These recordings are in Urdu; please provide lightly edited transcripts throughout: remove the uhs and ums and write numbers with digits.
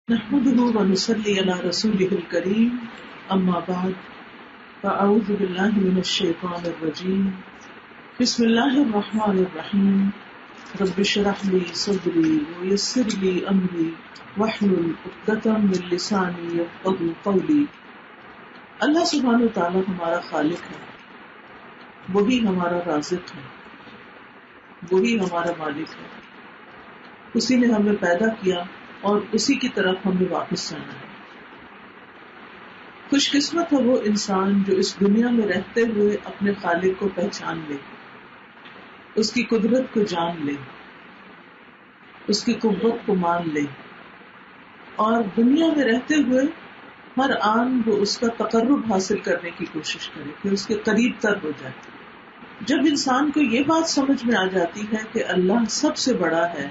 نحمده ونصلي على رسوله الكريم أما بعد فأعوذ بالله من الشيطان الرجيم بسم الله الرحمن الرحيم رب اشرح لي صدري ويسر لي أمري واحلل عقدة من لساني يفقهوا قولي. اللہ سبحانہ وتعالی ہمارا خالق ہے، وہی ہمارا رازق ہے، وہی ہمارا مالک ہے. اسی نے ہمیں پیدا کیا اور اسی کی طرف ہمیں واپس جانا ہے. خوش قسمت ہے وہ انسان جو اس دنیا میں رہتے ہوئے اپنے خالق کو پہچان لے، اس کی قدرت کو جان لے، اس کی قوت کو مان لے، اور دنیا میں رہتے ہوئے ہر آن وہ اس کا تقرب حاصل کرنے کی کوشش کرے کہ اس کے قریب تر ہو جائے. جب انسان کو یہ بات سمجھ میں آ جاتی ہے کہ اللہ سب سے بڑا ہے،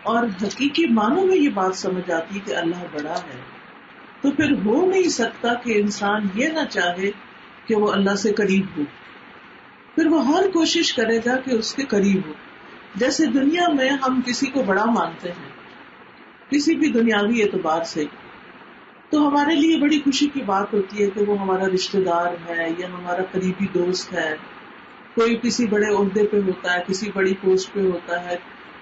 اور حقیقی معنوں میں یہ بات سمجھ آتی ہے کہ اللہ بڑا ہے، تو پھر ہو نہیں سکتا کہ انسان یہ نہ چاہے کہ وہ اللہ سے قریب ہو. پھر وہ ہر کوشش کرے گا کہ اس کے قریب ہو. جیسے دنیا میں ہم کسی کو بڑا مانتے ہیں کسی بھی دنیاوی اعتبار سے، تو ہمارے لیے بڑی خوشی کی بات ہوتی ہے کہ وہ ہمارا رشتہ دار ہے یا ہمارا قریبی دوست ہے، کوئی کسی بڑے عہدے پہ ہوتا ہے، کسی بڑی پوسٹ پہ ہوتا ہے،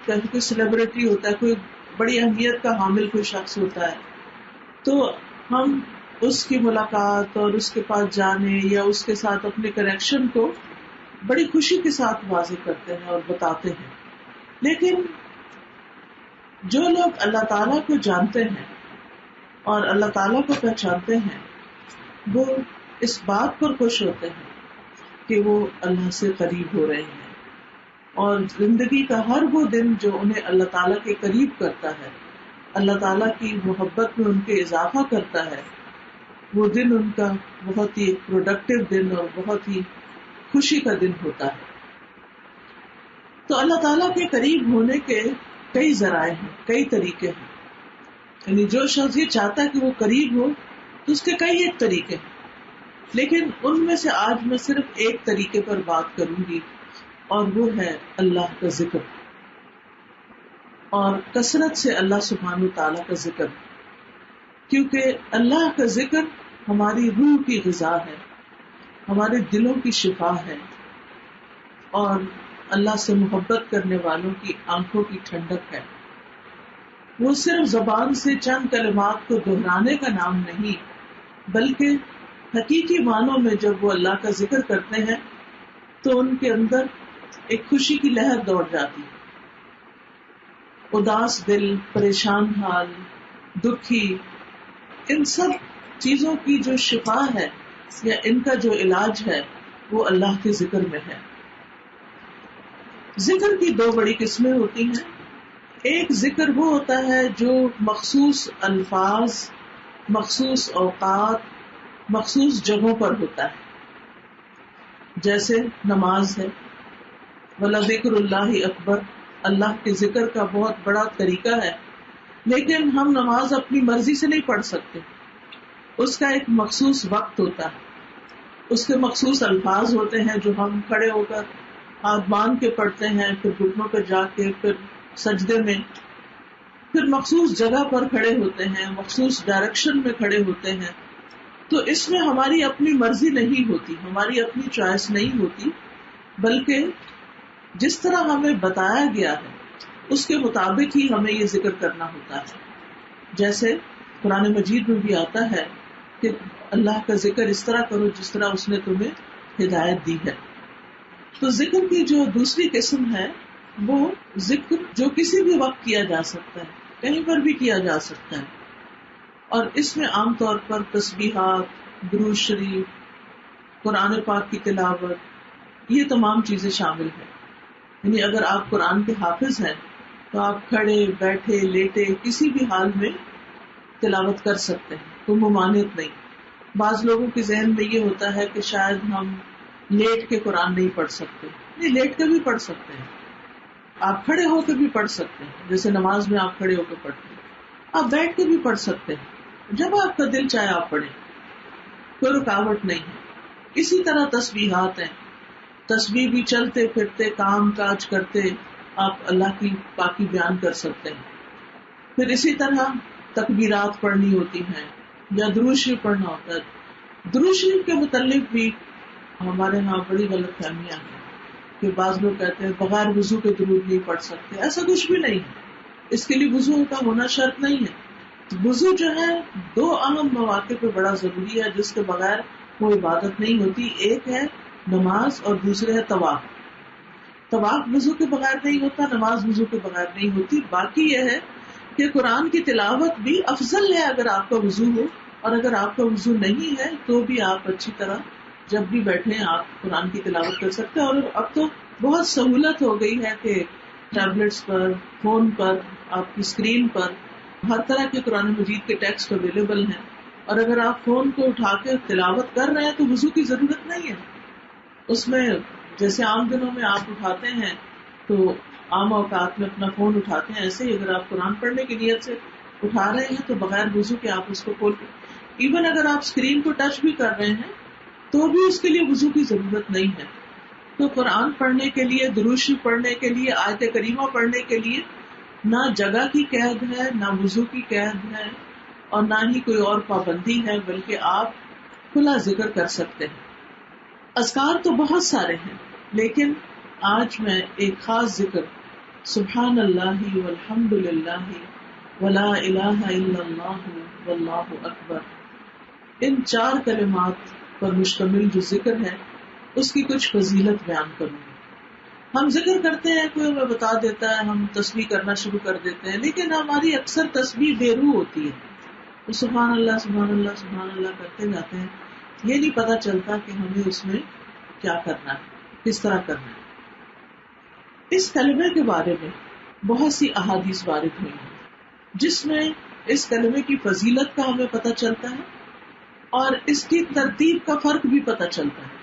کوئی سیلیبریٹی ہوتا ہے، کوئی بڑی اہمیت کا حامل کوئی شخص ہوتا ہے، تو ہم اس کی ملاقات اور اس کے پاس جانے یا اس کے ساتھ اپنے کنیکشن کو بڑی خوشی کے ساتھ واضح کرتے ہیں اور بتاتے ہیں. لیکن جو لوگ اللہ تعالیٰ کو جانتے ہیں اور اللہ تعالیٰ کو پہچانتے ہیں، وہ اس بات پر خوش ہوتے ہیں کہ وہ اللہ سے قریب ہو رہے ہیں، اور زندگی کا ہر وہ دن جو انہیں اللہ تعالیٰ کے قریب کرتا ہے، اللہ تعالیٰ کی محبت میں ان کے اضافہ کرتا ہے، وہ دن ان کا بہت ہی پروڈکٹیو دن اور بہت ہی خوشی کا دن ہوتا ہے. تو اللہ تعالیٰ کے قریب ہونے کے کئی ذرائع ہیں، کئی طریقے ہیں. یعنی جو شخص یہ چاہتا ہے کہ وہ قریب ہو تو اس کے کئی ایک طریقے ہیں، لیکن ان میں سے آج میں صرف ایک طریقے پر بات کروں گی، اور وہ ہے اللہ کا ذکر، اور کثرت سے اللہ سبحانہ وتعالیٰ کا ذکر. کیونکہ اللہ کا ذکر ہماری روح کی غذا ہے، ہمارے دلوں کی شفا ہے، اور اللہ سے محبت کرنے والوں کی آنکھوں کی ٹھنڈک ہے. وہ صرف زبان سے چند کلمات کو دہرانے کا نام نہیں، بلکہ حقیقی معنوں میں جب وہ اللہ کا ذکر کرتے ہیں تو ان کے اندر ایک خوشی کی لہر دوڑ جاتی. اداس دل، پریشان حال، دکھی، ان سب چیزوں کی جو شفا ہے یا ان کا جو علاج ہے وہ اللہ کے ذکر میں ہے. ذکر کی دو بڑی قسمیں ہوتی ہیں. ایک ذکر وہ ہوتا ہے جو مخصوص الفاظ، مخصوص اوقات، مخصوص جگہوں پر ہوتا ہے، جیسے نماز ہے. وَلَذِكْرُ اللَّهِ اکبر، اللہ کے ذکر کا بہت بڑا طریقہ ہے، لیکن ہم نماز اپنی مرضی سے نہیں پڑھ سکتے. اس کا ایک مخصوص وقت ہوتا ہے، اس کے مخصوص الفاظ ہوتے ہیں جو ہم کھڑے ہو کر ہاتھ باندھ کے پڑھتے ہیں، پھر گھٹنوں پہ جا کے، پھر سجدے میں، پھر مخصوص جگہ پر کھڑے ہوتے ہیں، مخصوص ڈائریکشن میں کھڑے ہوتے ہیں. تو اس میں ہماری اپنی مرضی نہیں ہوتی، ہماری اپنی چوائس نہیں ہوتی، بلکہ جس طرح ہمیں بتایا گیا ہے اس کے مطابق ہی ہمیں یہ ذکر کرنا ہوتا ہے. جیسے قرآن مجید میں بھی آتا ہے کہ اللہ کا ذکر اس طرح کرو جس طرح اس نے تمہیں ہدایت دی ہے. تو ذکر کی جو دوسری قسم ہے وہ ذکر جو کسی بھی وقت کیا جا سکتا ہے، کہیں پر بھی کیا جا سکتا ہے، اور اس میں عام طور پر تسبیحات، درود شریف، قرآن پاک کی تلاوت، یہ تمام چیزیں شامل ہیں. یعنی اگر آپ قرآن کے حافظ ہیں تو آپ کھڑے، بیٹھے، لیٹے، کسی بھی حال میں تلاوت کر سکتے ہیں، کوئی ممانعت نہیں. بعض لوگوں کے ذہن میں یہ ہوتا ہے کہ شاید ہم لیٹ کے قرآن نہیں پڑھ سکتے. نہیں، لیٹ کے بھی پڑھ سکتے ہیں، آپ کھڑے ہو کے بھی پڑھ سکتے ہیں، جیسے نماز میں آپ کھڑے ہو کے پڑھتے ہیں. آپ بیٹھ کے بھی پڑھ سکتے ہیں، جب آپ کا دل چاہے آپ پڑھیں، کوئی رکاوٹ نہیں ہے. اسی طرح تسبیحات ہیں، تسبیح بھی چلتے پھرتے، کام کاج کرتے آپ اللہ کی پاکی بیان کر سکتے ہیں. پھر اسی طرح تکبیرات پڑھنی ہوتی ہیں یا درود شریف پڑھنا ہوتا ہے. درود شریف کے متعلق بھی ہمارے ہاں بڑی غلط فہمیاں ہیں کہ بعض لوگ کہتے ہیں بغیر وضو کے درود نہیں پڑھ سکتے. ایسا کچھ بھی نہیں ہے. اس کے لیے وضو کا ہونا شرط نہیں ہے. وضو جو ہے دو اہم مواقع پہ بڑا ضروری ہے جس کے بغیر وہ عبادت نہیں ہوتی. ایک ہے نماز اور دوسرے ہے طواف. طواف وضو کے بغیر نہیں ہوتا, نماز وضو کے بغیر نہیں ہوتی. باقی یہ ہے کہ قرآن کی تلاوت بھی افضل ہے اگر آپ کا وضو ہو, اور اگر آپ کا وضو نہیں ہے تو بھی آپ اچھی طرح جب بھی بیٹھیں آپ قرآن کی تلاوت کر سکتے ہیں. اور اب تو بہت سہولت ہو گئی ہے کہ ٹیبلٹس پر, فون پر, آپ کی اسکرین پر ہر طرح کے قرآن مجید کے ٹیکسٹ اویلیبل ہیں. اور اگر آپ فون کو اٹھا کے تلاوت کر رہے ہیں تو وضو کی ضرورت نہیں ہے. اس میں جیسے عام دنوں میں آپ اٹھاتے ہیں تو عام اوقات میں اپنا فون اٹھاتے ہیں, ایسے ہی اگر آپ قرآن پڑھنے کی نیت سے اٹھا رہے ہیں تو بغیر وضو کے آپ اس کو کھول کے, ایون اگر آپ اسکرین کو ٹچ بھی کر رہے ہیں تو بھی اس کے لیے وضو کی ضرورت نہیں ہے. تو قرآن پڑھنے کے لیے, درود شریف پڑھنے کے لیے, آیت کریمہ پڑھنے کے لیے نہ جگہ کی قید ہے, نہ وضو کی قید ہے, اور نہ ہی کوئی اور پابندی ہے, بلکہ آپ کھلا ذکر کر سکتے ہیں. اذکار تو بہت سارے ہیں, لیکن آج میں ایک خاص ذکر سبحان اللہ والحمد للہ ولا الہ الا اللہ واللہ اکبر, ان 4 کلمات پر مشتمل جو ذکر ہے اس کی کچھ فضیلت بیان کروں گی. ہم ذکر کرتے ہیں, کوئی ہمیں بتا دیتا ہے, ہم تسبیح کرنا شروع کر دیتے ہیں, لیکن ہماری اکثر تسبیح بے روح ہوتی ہے. تو سبحان اللہ سبحان اللہ سبحان اللہ کرتے جاتے ہیں, یہ نہیں پتا چلتا کہ ہمیں اس میں کیا کرنا ہے, کس طرح کرنا ہے. اس کلمے کے بارے میں بہت سی احادیث وارد ہوئی ہیں جس میں اس کلمے کی فضیلت کا ہمیں پتہ چلتا ہے اور اس کی ترتیب کا فرق بھی پتہ چلتا ہے.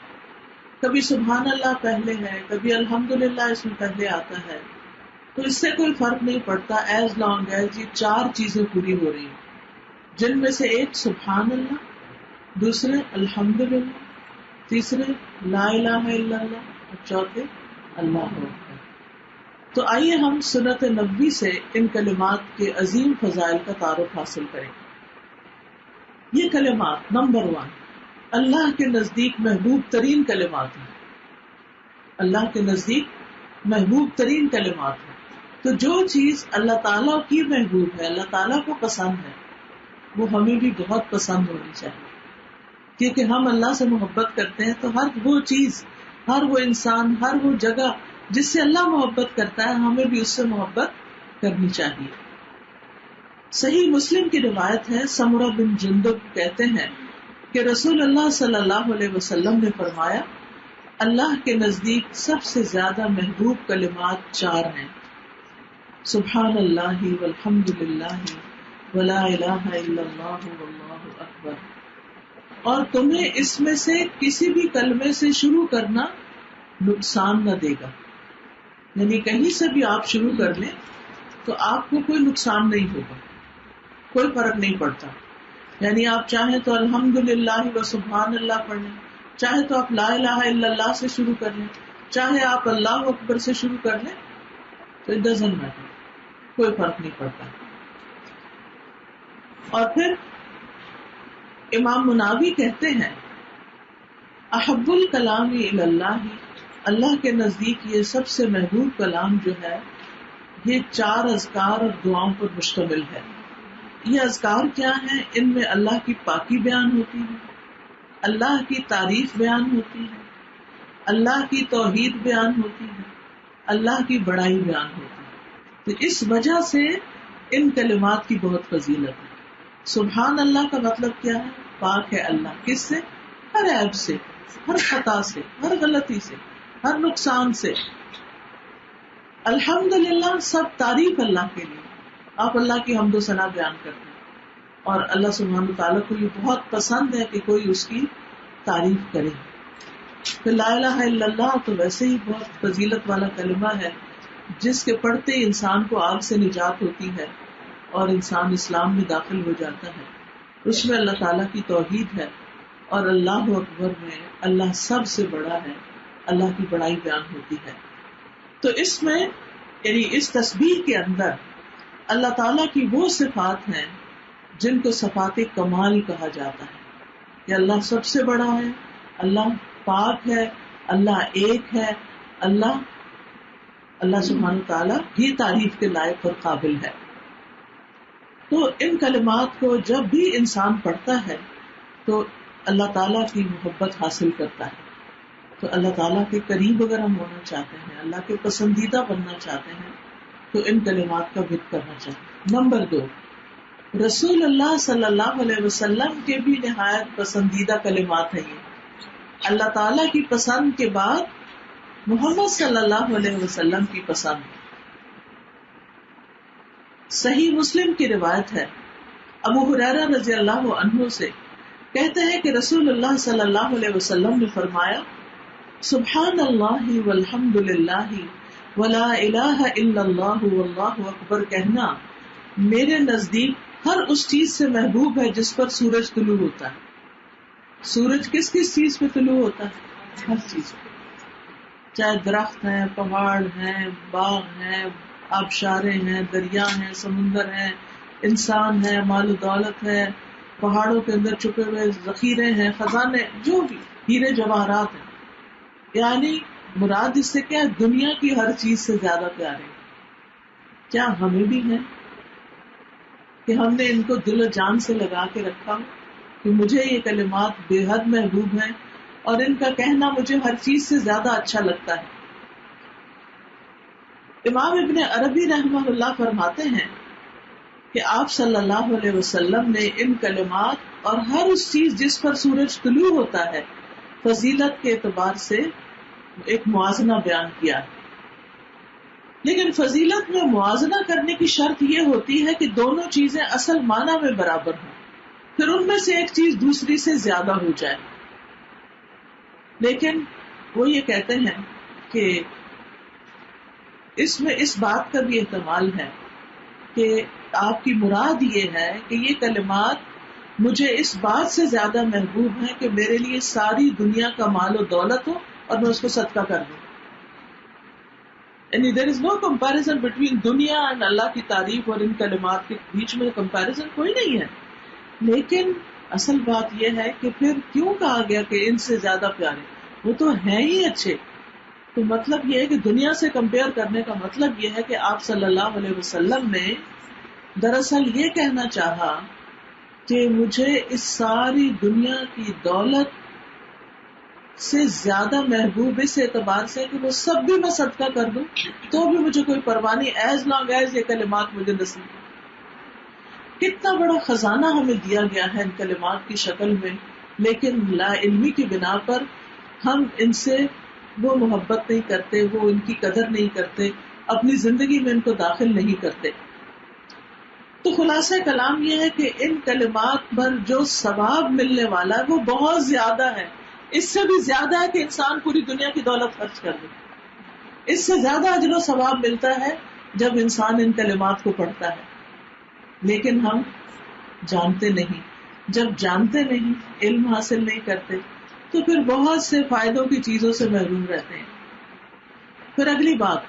کبھی سبحان اللہ پہلے ہے, کبھی الحمدللہ اس میں پہلے آتا ہے, تو اس سے کوئی فرق نہیں پڑتا ایز لانگ ایز یہ 4 چیزیں پوری ہو رہی ہیں, جن میں سے ایک سبحان اللہ, دوسرے الحمدللہ, تیسرے لا الہ الا اللہ, اور چوتھے اللہ اکبر. تو آئیے ہم سنت نبوی سے ان کلمات کے عظیم فضائل کا تعارف حاصل کریں. یہ کلمات نمبر 1 اللہ کے نزدیک محبوب ترین کلمات ہیں. اللہ کے نزدیک محبوب ترین کلمات ہیں. تو جو چیز اللہ تعالیٰ کی محبوب ہے, اللہ تعالیٰ کو پسند ہے, وہ ہمیں بھی بہت پسند ہونی چاہیے. کیونکہ ہم اللہ سے محبت کرتے ہیں تو ہر وہ چیز, ہر وہ انسان, ہر وہ جگہ جس سے اللہ محبت کرتا ہے ہمیں بھی اس سے محبت کرنی چاہیے. صحیح مسلم کی روایت ہے, سمرہ بن جندب کہتے ہیں کہ رسول اللہ صلی اللہ علیہ وسلم نے فرمایا, اللہ کے نزدیک سب سے زیادہ محبوب کلمات 4 ہیں, سبحان اللہ والحمد للہ ولا الہ الا اللہ واللہ اکبر. اور تمہیں اس میں سے کسی بھی کلمے سے شروع کرنا نقصان نہ دے گا. یعنی کہیں سے بھی آپ شروع کر لیں تو آپ کو کوئی نقصان نہیں ہوگا, کوئی فرق نہیں پڑتا. یعنی آپ چاہیں تو الحمدللہ و سبحان اللہ پڑھ لیں, چاہے تو آپ لا الہ الا اللہ سے شروع کر لیں, چاہے آپ اللہ اکبر سے شروع کر لیں, تو اٹ ڈزنٹ میٹر, کوئی فرق نہیں پڑتا. اور پھر امام مناوی کہتے ہیں, احب الکلام الی اللہ, اللہ کے نزدیک یہ سب سے محبوب کلام جو ہے یہ 4 اذکار اور دعاؤں پر مشتمل ہے. یہ اذکار کیا ہیں؟ ان میں اللہ کی پاکی بیان ہوتی ہے, اللہ کی تعریف بیان ہوتی ہے, اللہ کی توحید بیان ہوتی ہے, اللہ کی بڑائی بیان ہوتی ہے. تو اس وجہ سے ان کلمات کی بہت فضیلت ہے. سبحان اللہ کا مطلب کیا ہے؟ پاک ہے اللہ. کس سے؟ ہر عیب سے, ہر خطا سے, ہر غلطی سے, ہر نقصان سے. الحمدللہ سب تعریف اللہ کے لیے, آپ اللہ کی حمد و ثنا بیان کرتے ہیں, اور اللہ سبحانہ تعالیٰ کو یہ بہت پسند ہے کہ کوئی اس کی تعریف کرے. پھر لا الہ الا اللہ تو ویسے ہی بہت فضیلت والا کلمہ ہے جس کے پڑھتے انسان کو آگ سے نجات ہوتی ہے اور انسان اسلام میں داخل ہو جاتا ہے. اس میں اللہ تعالیٰ کی توحید ہے, اور اللہ اکبر میں اللہ سب سے بڑا ہے, اللہ کی بڑائی بیان ہوتی ہے. تو اس میں یعنی اس تسبیح کے اندر اللہ تعالیٰ کی وہ صفات ہیں جن کو صفات کمال کہا جاتا ہے کہ اللہ سب سے بڑا ہے، اللہ پاک ہے، اللہ ایک ہے، اللہ سبحانہ تعالیٰ ہی تعریف کے لائق اور قابل ہے. تو ان کلمات کو جب بھی انسان پڑھتا ہے تو اللہ تعالیٰ کی محبت حاصل کرتا ہے. تو اللہ تعالیٰ کے قریب اگر ہم ہونا چاہتے ہیں، اللہ کے پسندیدہ بننا چاہتے ہیں، تو ان کلمات کا ذکر کرنا چاہیے. نمبر 2، رسول اللہ صلی اللہ علیہ وسلم کے بھی نہایت پسندیدہ کلمات ہیں یہ. اللہ تعالیٰ کی پسند کے بعد محمد صلی اللہ علیہ وسلم کی پسند. صحیح مسلم کی روایت ہے، ابو ہریرہ رضی اللہ عنہ سے کہتے ہیں کہ رسول اللہ صلی اللہ علیہ وسلم نے فرمایا، سبحان اللہ والحمد للہ ولا الہ الا اللہ واللہ اکبر کہنا میرے نزدیک ہر اس چیز سے محبوب ہے جس پر سورج طلوع ہوتا ہے. سورج کس کس چیز پہ طلوع ہوتا ہے؟ ہر چیز پہ، چاہے درخت ہیں، پہاڑ ہیں، باغ ہیں، آبشاریں ہیں، دریا ہیں، سمندر ہیں، انسان ہے، مال و دولت ہے، پہاڑوں کے اندر چھپے ہوئے ذخیرے ہیں، خزانے، جو بھی ہیرے جواہرات ہیں. یعنی مراد اس سے کیا ہے؟ دنیا کی ہر چیز سے زیادہ پیارے. کیا ہمیں بھی ہے کہ ہم نے ان کو دل و جان سے لگا کے رکھا کہ مجھے یہ کلمات بے حد محبوب ہیں اور ان کا کہنا مجھے ہر چیز سے زیادہ اچھا لگتا ہے. امام ابن عربی رحمہ اللہ فرماتے ہیں کہ آپ صلی اللہ علیہ وسلم نے ان کلمات اور ہر اس چیز جس پر سورج طلوع ہوتا ہے فضیلت کے اعتبار سے ایک موازنہ بیان کیا. لیکن فضیلت میں موازنہ کرنے کی شرط یہ ہوتی ہے کہ دونوں چیزیں اصل معنی میں برابر ہوں، پھر ان میں سے ایک چیز دوسری سے زیادہ ہو جائے. لیکن وہ یہ کہتے ہیں کہ اس میں اس بات کا بھی احتمال ہے کہ آپ کی مراد یہ ہے کہ یہ کلمات مجھے اس بات سے زیادہ محبوب ہیں کہ میرے لیے ساری دنیا کا مال و دولت ہو اور میں اس کو صدقہ کر دوں. یعنی there is no comparison between دنیا اور اللہ کی تعریف اور ان کلمات کے بیچ میں کمپیریزن کوئی نہیں ہے. لیکن اصل بات یہ ہے کہ پھر کیوں کہا گیا کہ ان سے زیادہ پیارے؟ وہ تو ہیں ہی اچھے. تو مطلب یہ ہے کہ دنیا سے کمپیئر کرنے کا مطلب یہ ہے کہ آپ صلی اللہ علیہ وسلم نے دراصل یہ کہنا چاہا کہ مجھے اس ساری دنیا کی دولت سے زیادہ محبوب اس اعتبار سے کہ وہ سب بھی میں صدقہ کر دوں تو بھی مجھے کوئی پرواہ نہیں، ایز لانگ ایز یہ کلمات مجھے نصیب. کتنا بڑا خزانہ ہمیں دیا گیا ہے ان کلمات کی شکل میں، لیکن لا علمی کی بنا پر ہم ان سے وہ محبت نہیں کرتے، وہ ان کی قدر نہیں کرتے، اپنی زندگی میں ان کو داخل نہیں کرتے. تو خلاصہ کلام یہ ہے کہ ان کلمات پر جو ثواب ملنے والا ہے وہ بہت زیادہ ہے. اس سے بھی زیادہ ہے کہ انسان پوری دنیا کی دولت خرچ کر دے. اس سے زیادہ اجر و ثواب ملتا ہے جب انسان ان کلمات کو پڑھتا ہے. لیکن ہم جانتے نہیں. جب جانتے نہیں، علم حاصل نہیں کرتے، تو پھر بہت سے فائدوں کی چیزوں سے محروم رہتے ہیں. پھر اگلی بات،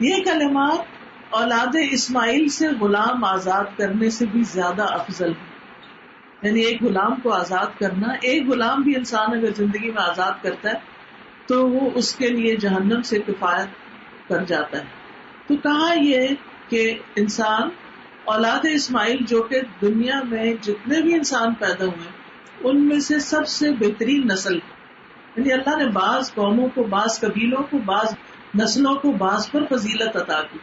یہ کلمات اولاد اسماعیل سے غلام آزاد کرنے سے بھی زیادہ افضل ہے. یعنی ایک غلام کو آزاد کرنا، ایک غلام بھی انسان اگر زندگی میں آزاد کرتا ہے تو وہ اس کے لیے جہنم سے کفایت کر جاتا ہے. تو کہا یہ کہ انسان اولاد اسماعیل جو کہ دنیا میں جتنے بھی انسان پیدا ہوئے ان میں سے سب سے بہترین نسل، یعنی اللہ نے بعض قوموں کو، بعض قبیلوں کو، بعض نسلوں کو بعض پر فضیلت عطا کی،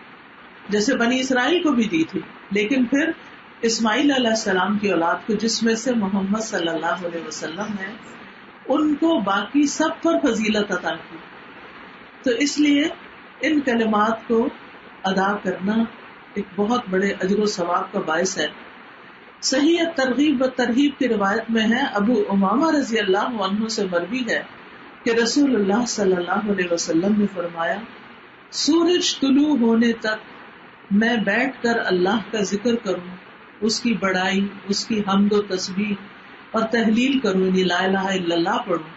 جیسے بنی اسرائیل کو بھی دی تھی. لیکن پھر اسماعیل علیہ السلام کی اولاد کو، جس میں سے محمد صلی اللہ علیہ وسلم ہے، ان کو باقی سب پر فضیلت عطا کی. تو اس لیے ان کلمات کو ادا کرنا ایک بہت بڑے اجر و ثواب کا باعث ہے. صحیح ترغیب و ترہیب کی روایت میں ہے، ابو امامہ رضی اللہ عنہ سے مروی ہے کہ رسول اللہ صلی اللہ علیہ وسلم نے فرمایا، سورج طلوع ہونے تک میں بیٹھ کر اللہ کا ذکر کروں، اس کی بڑائی، اس کی حمد و تسبیح اور تحلیل کروں، یعنی لا الہ الا اللہ پڑھوں،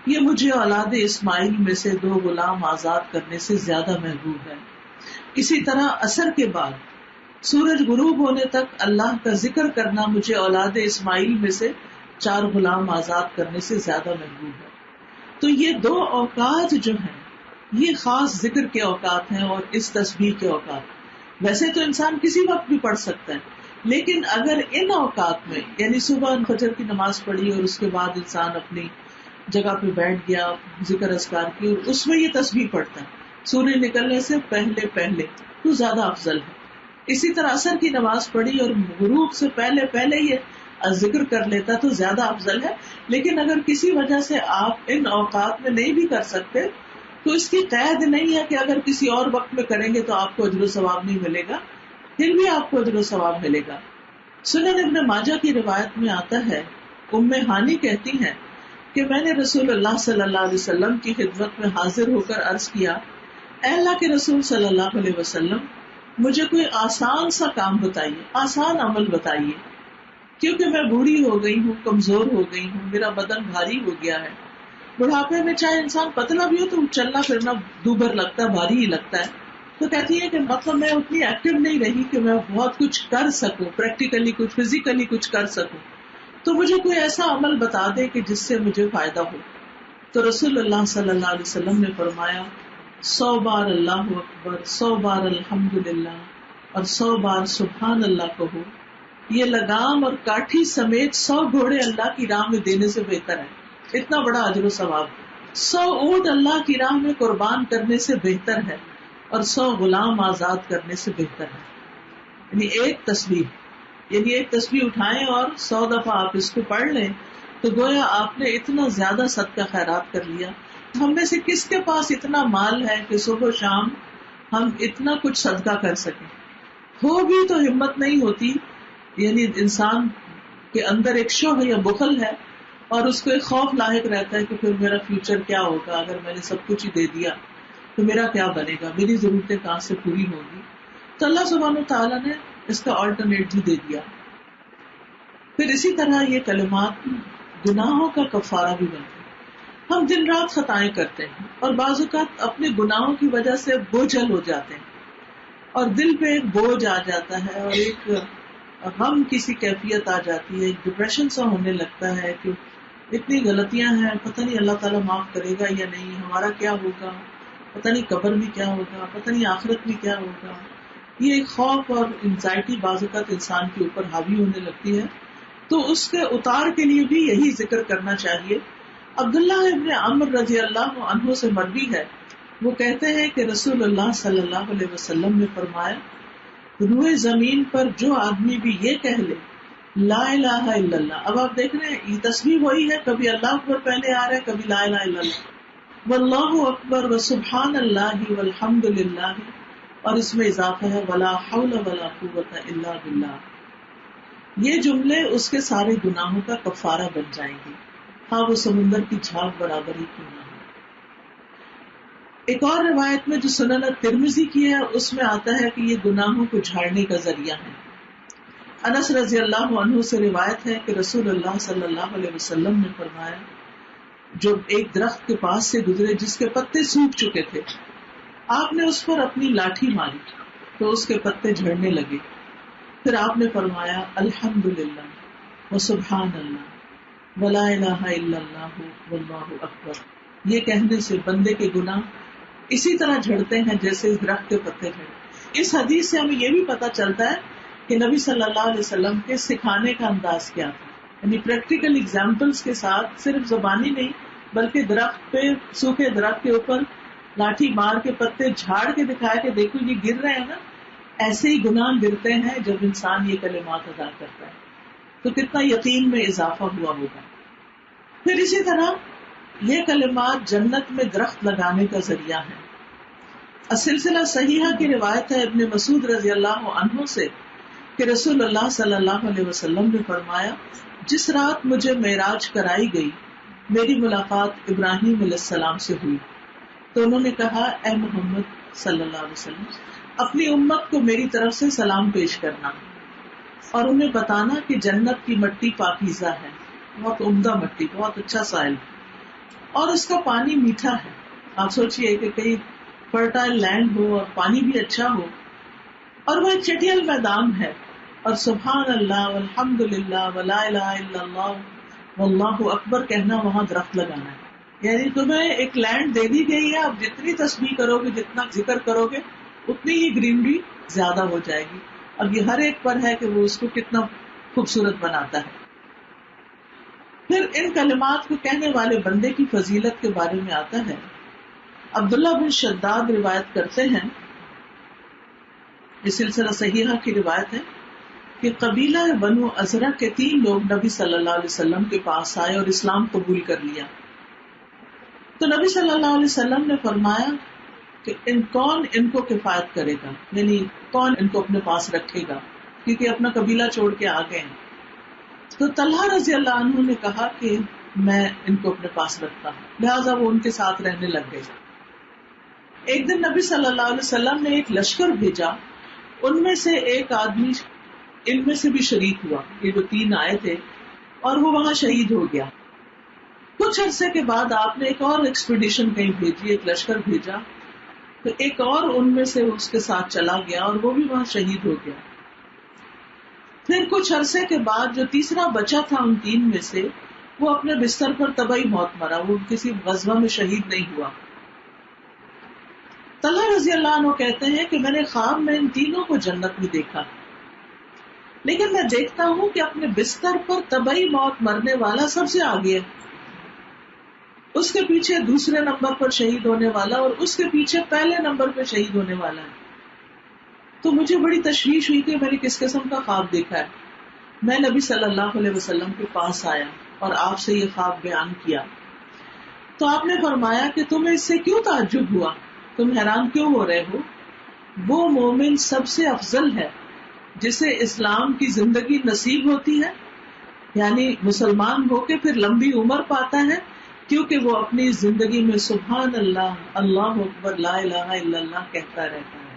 یہ مجھے اولاد اسماعیل میں سے 2 غلام آزاد کرنے سے زیادہ محبوب ہے. اسی طرح عصر کے بعد سورج غروب ہونے تک اللہ کا ذکر کرنا مجھے اولاد اسماعیل میں سے 4 غلام آزاد کرنے سے زیادہ محبوب ہے. تو یہ 2 اوقات جو ہیں یہ خاص ذکر کے اوقات ہیں اور اس تسبیح کے اوقات. ویسے تو انسان کسی وقت بھی پڑھ سکتا ہے، لیکن اگر ان اوقات میں یعنی صبح فجر کی نماز پڑھی اور اس کے بعد انسان اپنی جگہ پہ بیٹھ گیا، ذکر اذکار کی اور اس میں یہ تسبیح پڑھتا ہے سورج نکلنے سے پہلے پہلے، تو زیادہ افضل ہے. اسی طرح عصر کی نماز پڑھی اور غروب سے پہلے پہلے یہ ذکر کر لیتا تو زیادہ افضل ہے. لیکن اگر کسی وجہ سے آپ ان اوقات میں نہیں بھی کر سکتے تو اس کی قید نہیں ہے کہ اگر کسی اور وقت میں کریں گے تو آپ کو اجر و ثواب نہیں ملے گا، پھر بھی آپ کو اجر و ثواب ملے گا. سنن ابن ماجہ کی روایت میں آتا ہے، ام ہانی کہتی ہیں کہ میں نے رسول اللہ صلی اللہ علیہ وسلم کی خدمت میں حاضر ہو کر عرض کیا، اے اللہ کے رسول صلی اللہ علیہ وسلم، مجھے کوئی آسان سا کام بتائیے، آسان عمل بتائیے، کیونکہ میں بوڑھی ہو گئی ہوں، کمزور ہو گئی ہوں، میرا بدن بھاری ہو گیا ہے. بڑھاپے میں چاہے انسان پتلا بھی ہو تو چلنا پھرنا دوبھر لگتا ہے، بھاری ہی لگتا ہے. تو کہتی ہے کہ مطلب میں اتنی ایکٹیو نہیں رہی کہ میں بہت کچھ کر سکوں، پریکٹیکلی کچھ، فزیکلی کچھ کر سکوں، تو مجھے کوئی ایسا عمل بتا دے کہ جس سے مجھے فائدہ ہو. تو رسول اللہ صلی اللہ علیہ وسلم نے فرمایا 100 بار اللہ اکبر، 100 بار الحمدللہ اور 100 بار سبحان اللہ کہو. یہ لگام اور کاٹھی سمیت 100 گھوڑے اللہ کی راہ میں دینے سے بہتر ہے. اتنا بڑا اجر و ثواب. 100 اونٹ اللہ کی راہ میں قربان کرنے سے بہتر ہے اور 100 غلام آزاد کرنے سے بہتر ہے. یعنی ایک تسبیح اٹھائیں اور 100 دفعہ آپ اس کو پڑھ لیں تو گویا آپ نے اتنا زیادہ صدقہ خیرات کر لیا. ہم میں سے کس کے پاس اتنا مال ہے کہ صبح و شام ہم اتنا کچھ صدقہ کر سکیں؟ ہو بھی تو ہمت نہیں ہوتی. یعنی انسان کے اندر ایک شوق یا بخل ہے اور اس کو ایک خوف لاحق رہتا ہے کہ پھر میرا فیوچر کیا ہوگا، اگر میں نے سب کچھ ہی دے دیا تو میرا کیا بنے گا، میری ضرورتیں کہاں سے پوری ہوگی. تو اللہ سبحانہ وتعالیٰ نے اس کا آلٹرنیٹ بھی دے دیا. پھر اسی طرح یہ کلمات گناہوں کا کفارہ بھی بنتے ہیں. ہم دن رات خطائیں کرتے ہیں اور بعض اوقات اپنے گناہوں کی وجہ سے بوجھل ہو جاتے ہیں اور دل پہ ایک بوجھ آ جاتا ہے اور ایک غم کی سی کیفیت آ جاتی ہے، ایک ڈپریشن سا ہونے لگتا ہے کہ اتنی غلطیاں ہیں، پتہ نہیں اللہ تعالیٰ معاف کرے گا یا نہیں، ہمارا کیا ہوگا، پتہ نہیں قبر میں کیا ہوگا، پتہ نہیں آخرت میں کیا ہوگا. یہ ایک خوف اور انزائٹی بعض اوقات انسان کے اوپر حاوی ہونے لگتی ہے. تو اس کے اتار کے لیے بھی یہی ذکر کرنا چاہیے. عبداللہ ابن عمر رضی اللہ عنہ سے مروی ہے، وہ کہتے ہیں کہ رسول اللہ صلی اللہ علیہ وسلم نے فرمایا، روئے زمین پر جو آدمی بھی یہ کہہ لے لا الہ الا اللہ. اب آپ دیکھ رہے ہیں یہ تسبیح وہی ہے، کبھی اللہ اکبر پہلے آ رہا ہے، کبھی لا الہ الا اللہ، واللہ اکبر وسبحان اللہ والحمد للہ، اور اس میں اضافہ ہے ولا حول ولا قوت الا باللہ. یہ جملے اس کے سارے گناہوں کا کفارہ بن جائیں گے، ہاں وہ سمندر کی جھاگ برابر ہی کیوں نہ ہو. ایک اور روایت میں جو سنن ترمذی کی ہے اس میں آتا ہے کہ یہ گناہوں کو جھاڑنے کا ذریعہ ہے. انس رضی اللہ عنہ سے روایت ہے کہ رسول اللہ صلی اللہ علیہ وسلم نے فرمایا، جو ایک درخت کے پاس سے گزرے جس کے پتے سوکھ چکے تھے، آپ نے اس پر اپنی لاٹھی ماری تو اس کے پتے جھڑنے لگے. پھر آپ نے فرمایا الحمدللہ وسبحان اللہ ولا الہ الا اللہ واللہ اکبر. یہ کہنے سے بندے کے گناہ اسی طرح جھڑتے ہیں جیسے اس درخت کے پتے جھڑتے. اس حدیث سے ہمیں یہ بھی پتہ چلتا ہے کہ نبی صلی اللہ علیہ وسلم کے سکھانے کا انداز کیا تھا، یعنی پریکٹیکل ایگزامپلس کے ساتھ، صرف زبانی نہیں بلکہ درخت پہ، سوکھے درخت کے اوپر لاٹھی مار کے پتے جھاڑ کے دکھایا کہ دیکھو یہ گر رہے ہیں نا، ایسے ہی گناہ گرتے ہیں جب انسان یہ کلمات ادا کرتا ہے. تو کتنا یقین میں اضافہ ہوا ہوگا. پھر اسی طرح یہ کلمات جنت میں درخت لگانے کا ذریعہ ہے. السلسلہ صحیحہ کی روایت ہے ابن مسعود رضی اللہ عنہ سے کہ رسول اللہ صلی اللہ علیہ وسلم نے فرمایا، جس رات مجھے معراج کرائی گئی میری ملاقات ابراہیم علیہ السلام سے ہوئی. تو انہوں نے کہا، اے محمد صلی اللہ علیہ وسلم، اپنی امت کو میری طرف سے سلام پیش کرنا اور انہیں بتانا کہ جنت کی مٹی پاکیزہ ہے، بہت عمدہ مٹی، بہت اچھا سائل، اور اس کا پانی میٹھا ہے. آپ سوچئے کہ کہیں فرٹائل لینڈ ہو اور پانی بھی اچھا ہو، اور وہ ایک چٹیل میدان ہے، اور سبحان اللہ والحمد للہ ولا الہ الا اللہ واللہ اکبر کہنا وہاں درخت لگانا ہے. یعنی تمہیں ایک لینڈ دے دی گئی ہے، اب جتنی تسبیح کرو گے، جتنا ذکر کرو گے، اتنی ہی گرینری زیادہ ہو جائے گی. اب یہ ہر ایک پر ہے کہ وہ اس کو کتنا خوبصورت بناتا ہے. پھر ان کلمات کو کہنے والے بندے کی فضیلت کے بارے میں آتا ہے. عبداللہ بن شداد روایت کرتے ہیں، یہ سلسلہ صحیحہ کی روایت ہے، کہ قبیلہ بنو ازرع کے 3 لوگ نبی صلی اللہ علیہ وسلم کے پاس آئے اور اسلام قبول کر لیا. تو نبی صلی اللہ علیہ وسلم نے فرمایا کہ کون ان کو کفایت کرے گا، یعنی کون ان کو اپنے پاس رکھے گا، کیونکہ اپنا قبیلہ چھوڑ کے آ گئے ہیں. تو طلحہ رضی اللہ عنہ نے کہا کہ میں ان کو اپنے پاس رکھتا ہوں، لہٰذا وہ ان کے ساتھ رہنے لگ گئے. ایک دن نبی صلی اللہ علیہ وسلم نے ایک لشکر بھیجا، ان میں سے ایک آدمی ان میں سے بھی شریک ہوا، یہ جو 3 آئے تھے، اور وہ وہاں شہید ہو گیا. کچھ عرصے کے بعد آپ نے ایک اور ایکسپیڈیشن کہیں بھیجی، ایک لشکر بھیجا، تو ایک اور ان میں سے اس کے ساتھ چلا گیا اور وہ بھی وہاں شہید ہو گیا. پھر کچھ عرصے کے بعد جو تیسرا بچا تھا ان 3 میں سے، وہ اپنے بستر پر طبعی موت مرا، وہ کسی غزوہ میں شہید نہیں ہوا. طلحہ رضی اللہ عنہ کہتے ہیں کہ میں نے خواب میں ان تینوں کو جنت میں دیکھا، لیکن میں دیکھتا ہوں کہ اپنے بستر پر طبعی موت مرنے والا سب سے آگے ہے، اس کے پیچھے دوسرے نمبر پر شہید ہونے والا، اور اس کے پیچھے پہلے نمبر پہ شہید ہونے والا ہے. تو مجھے بڑی تشویش ہوئی کہ میں نے کس قسم کا خواب دیکھا ہے. میں نبی صلی اللہ علیہ وسلم کے پاس آیا اور آپ سے یہ خواب بیان کیا. تو آپ نے فرمایا کہ تمہیں اس سے کیوں تعجب ہوا، تم حیران کیوں ہو رہے ہو؟ وہ مومن سب سے افضل ہے جسے اسلام کی زندگی نصیب ہوتی ہے، یعنی مسلمان ہو کے پھر لمبی عمر پاتا ہے، کیونکہ وہ اپنی زندگی میں سبحان اللہ، اللہ اکبر، لا الہ الا اللہ کہتا رہتا ہے.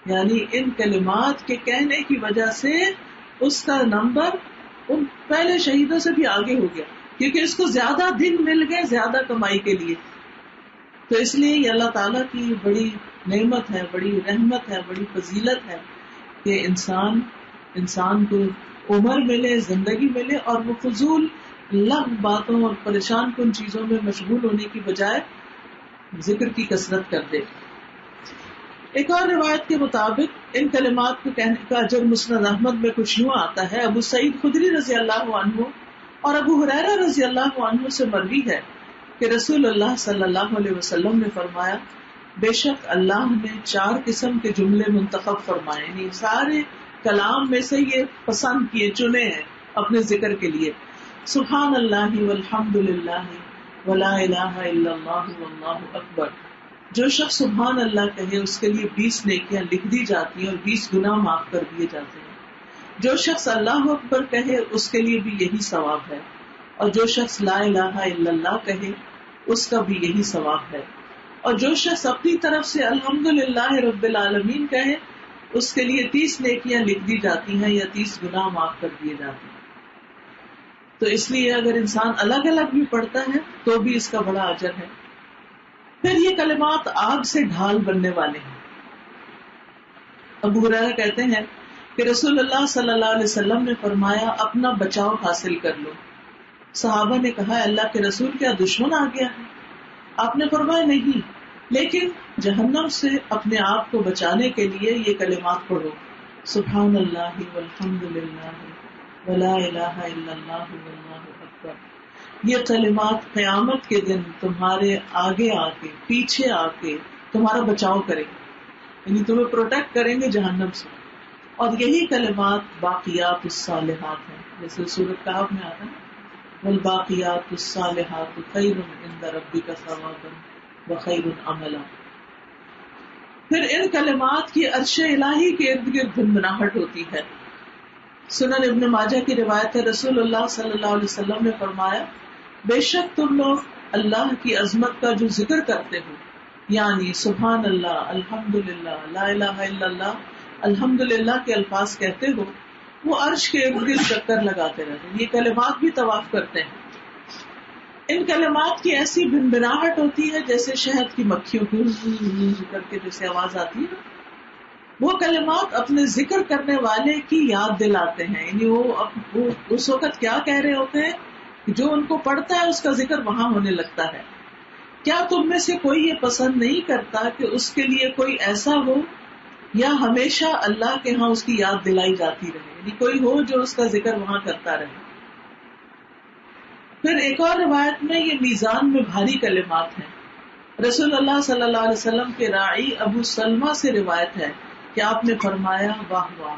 یعنی ان کلمات کے کہنے کی وجہ سے اس کا نمبر ان پہلے شہیدوں سے بھی آگے ہو گیا، کیونکہ اس کو زیادہ دن مل گئے زیادہ کمائی کے لیے. تو اس لیے یہ اللہ تعالیٰ کی بڑی نعمت ہے، بڑی رحمت ہے، بڑی فضیلت ہے کہ انسان کو عمر ملے، زندگی ملے، اور وہ فضول لغو باتوں اور پریشان کن چیزوں میں مشغول ہونے کی بجائے ذکر کی کثرت کر دے. ایک اور روایت کے مطابق ان کلمات کو کہنے کا اجر مسند احمد میں کچھ یوں آتا ہے. ابو سعید خدری رضی اللہ عنہ اور ابو ہریرہ رضی اللہ عنہ سے مروی ہے کہ رسول اللہ صلی اللہ علیہ وسلم نے فرمایا، بے شک اللہ نے 4 قسم کے جملے منتخب فرمائے، یعنی سارے کلام میں سے یہ پسند کیے، چنے ہیں اپنے ذکر کے لیے. سبحان اللہ والحمد للہ ولا الہ الا اللہ واللہ اکبر. جو شخص سبحان اللہ کہے اس کے لیے 20 نیکیاں لکھ دی جاتی ہیں اور 20 گناہ معاف کر دیے جاتے ہیں. جو شخص اللہ اکبر کہے اس کے لیے بھی یہی ثواب ہے، اور جو شخص لا الہ الا اللہ کہے اس کا بھی یہی ثواب ہے. اور جو شخص اپنی طرف سے الحمدللہ رب العالمین کہے اس کے لیے 30 نیکیاں لکھ دی جاتی ہیں یا 30 گناہ معاف کر دیے جاتے ہیں. تو اس لیے اگر انسان الگ الگ بھی پڑھتا ہے تو بھی اس کا بڑا اجر ہے. پھر یہ کلمات آگ سے ڈھال بننے والے ہیں. ابو ہریرہ کہتے ہیں کہ رسول اللہ صلی اللہ علیہ وسلم نے فرمایا، اپنا بچاؤ حاصل کر لو. صحابہ نے کہا، اللہ کے رسول کیا دشمن آ گیا ہے؟ آپ نے فرمایا نہیں، لیکن جہنم سے اپنے آپ کو بچانے کے لیے یہ کلمات پڑھو، سبحان اللہ والحمد للہ ولا الہ الا اللہ واللہ اکبر. یہ کلمات قیامت کے دن تمہارے آگے آ کے، پیچھے آ کے تمہارا بچاؤ کریں گے، یعنی تمہیں پروٹیکٹ کریں گے جہنم سے. اور یہی کلمات باقیات الصالحات ہیں، جیسے سورۃ کہف میں آتا ہے، والباقیات الصالحات خیر عند ربک ثوابا وخیر عملا. پھر ان کلمات کی عرش الہی کے ارد گرد بھنبھناہٹ ہوتی ہے. سنن ابن ماجہ کی روایت ہے، رسول اللہ صلی اللہ علیہ وسلم نے فرمایا، بے شک تم لوگ اللہ کی عظمت کا جو ذکر کرتے ہو، یعنی سبحان اللہ، الحمدللہ، لا الہ الا اللہ، الحمدللہ کے الفاظ کہتے ہو، وہ عرش کے ارد گرد چکر لگاتے رہتے ہیں. یہ کلمات بھی طواف کرتے ہیں. ان کلمات کی ایسی بھنبھناہٹ ہوتی ہے جیسے شہد کی مکھیوں کی کر کے جیسے آواز آتی ہے. وہ کلمات اپنے ذکر کرنے والے کی یاد دلاتے ہیں. یعنی وہ اس وقت کیا کہہ رہے ہوتے ہیں، جو ان کو پڑھتا ہے اس کا ذکر وہاں ہونے لگتا ہے. کیا تم میں سے کوئی یہ پسند نہیں کرتا کہ اس کے لیے کوئی ایسا ہو یا ہمیشہ اللہ کے ہاں اس کی یاد دلائی جاتی رہے، یعنی کوئی ہو جو اس کا ذکر وہاں کرتا رہے. پھر ایک اور روایت میں یہ میزان میں بھاری کلمات ہیں. رسول اللہ صلی اللہ علیہ وسلم کے راعی ابو سلمہ سے روایت ہے کہ آپ نے فرمایا واہ واہ.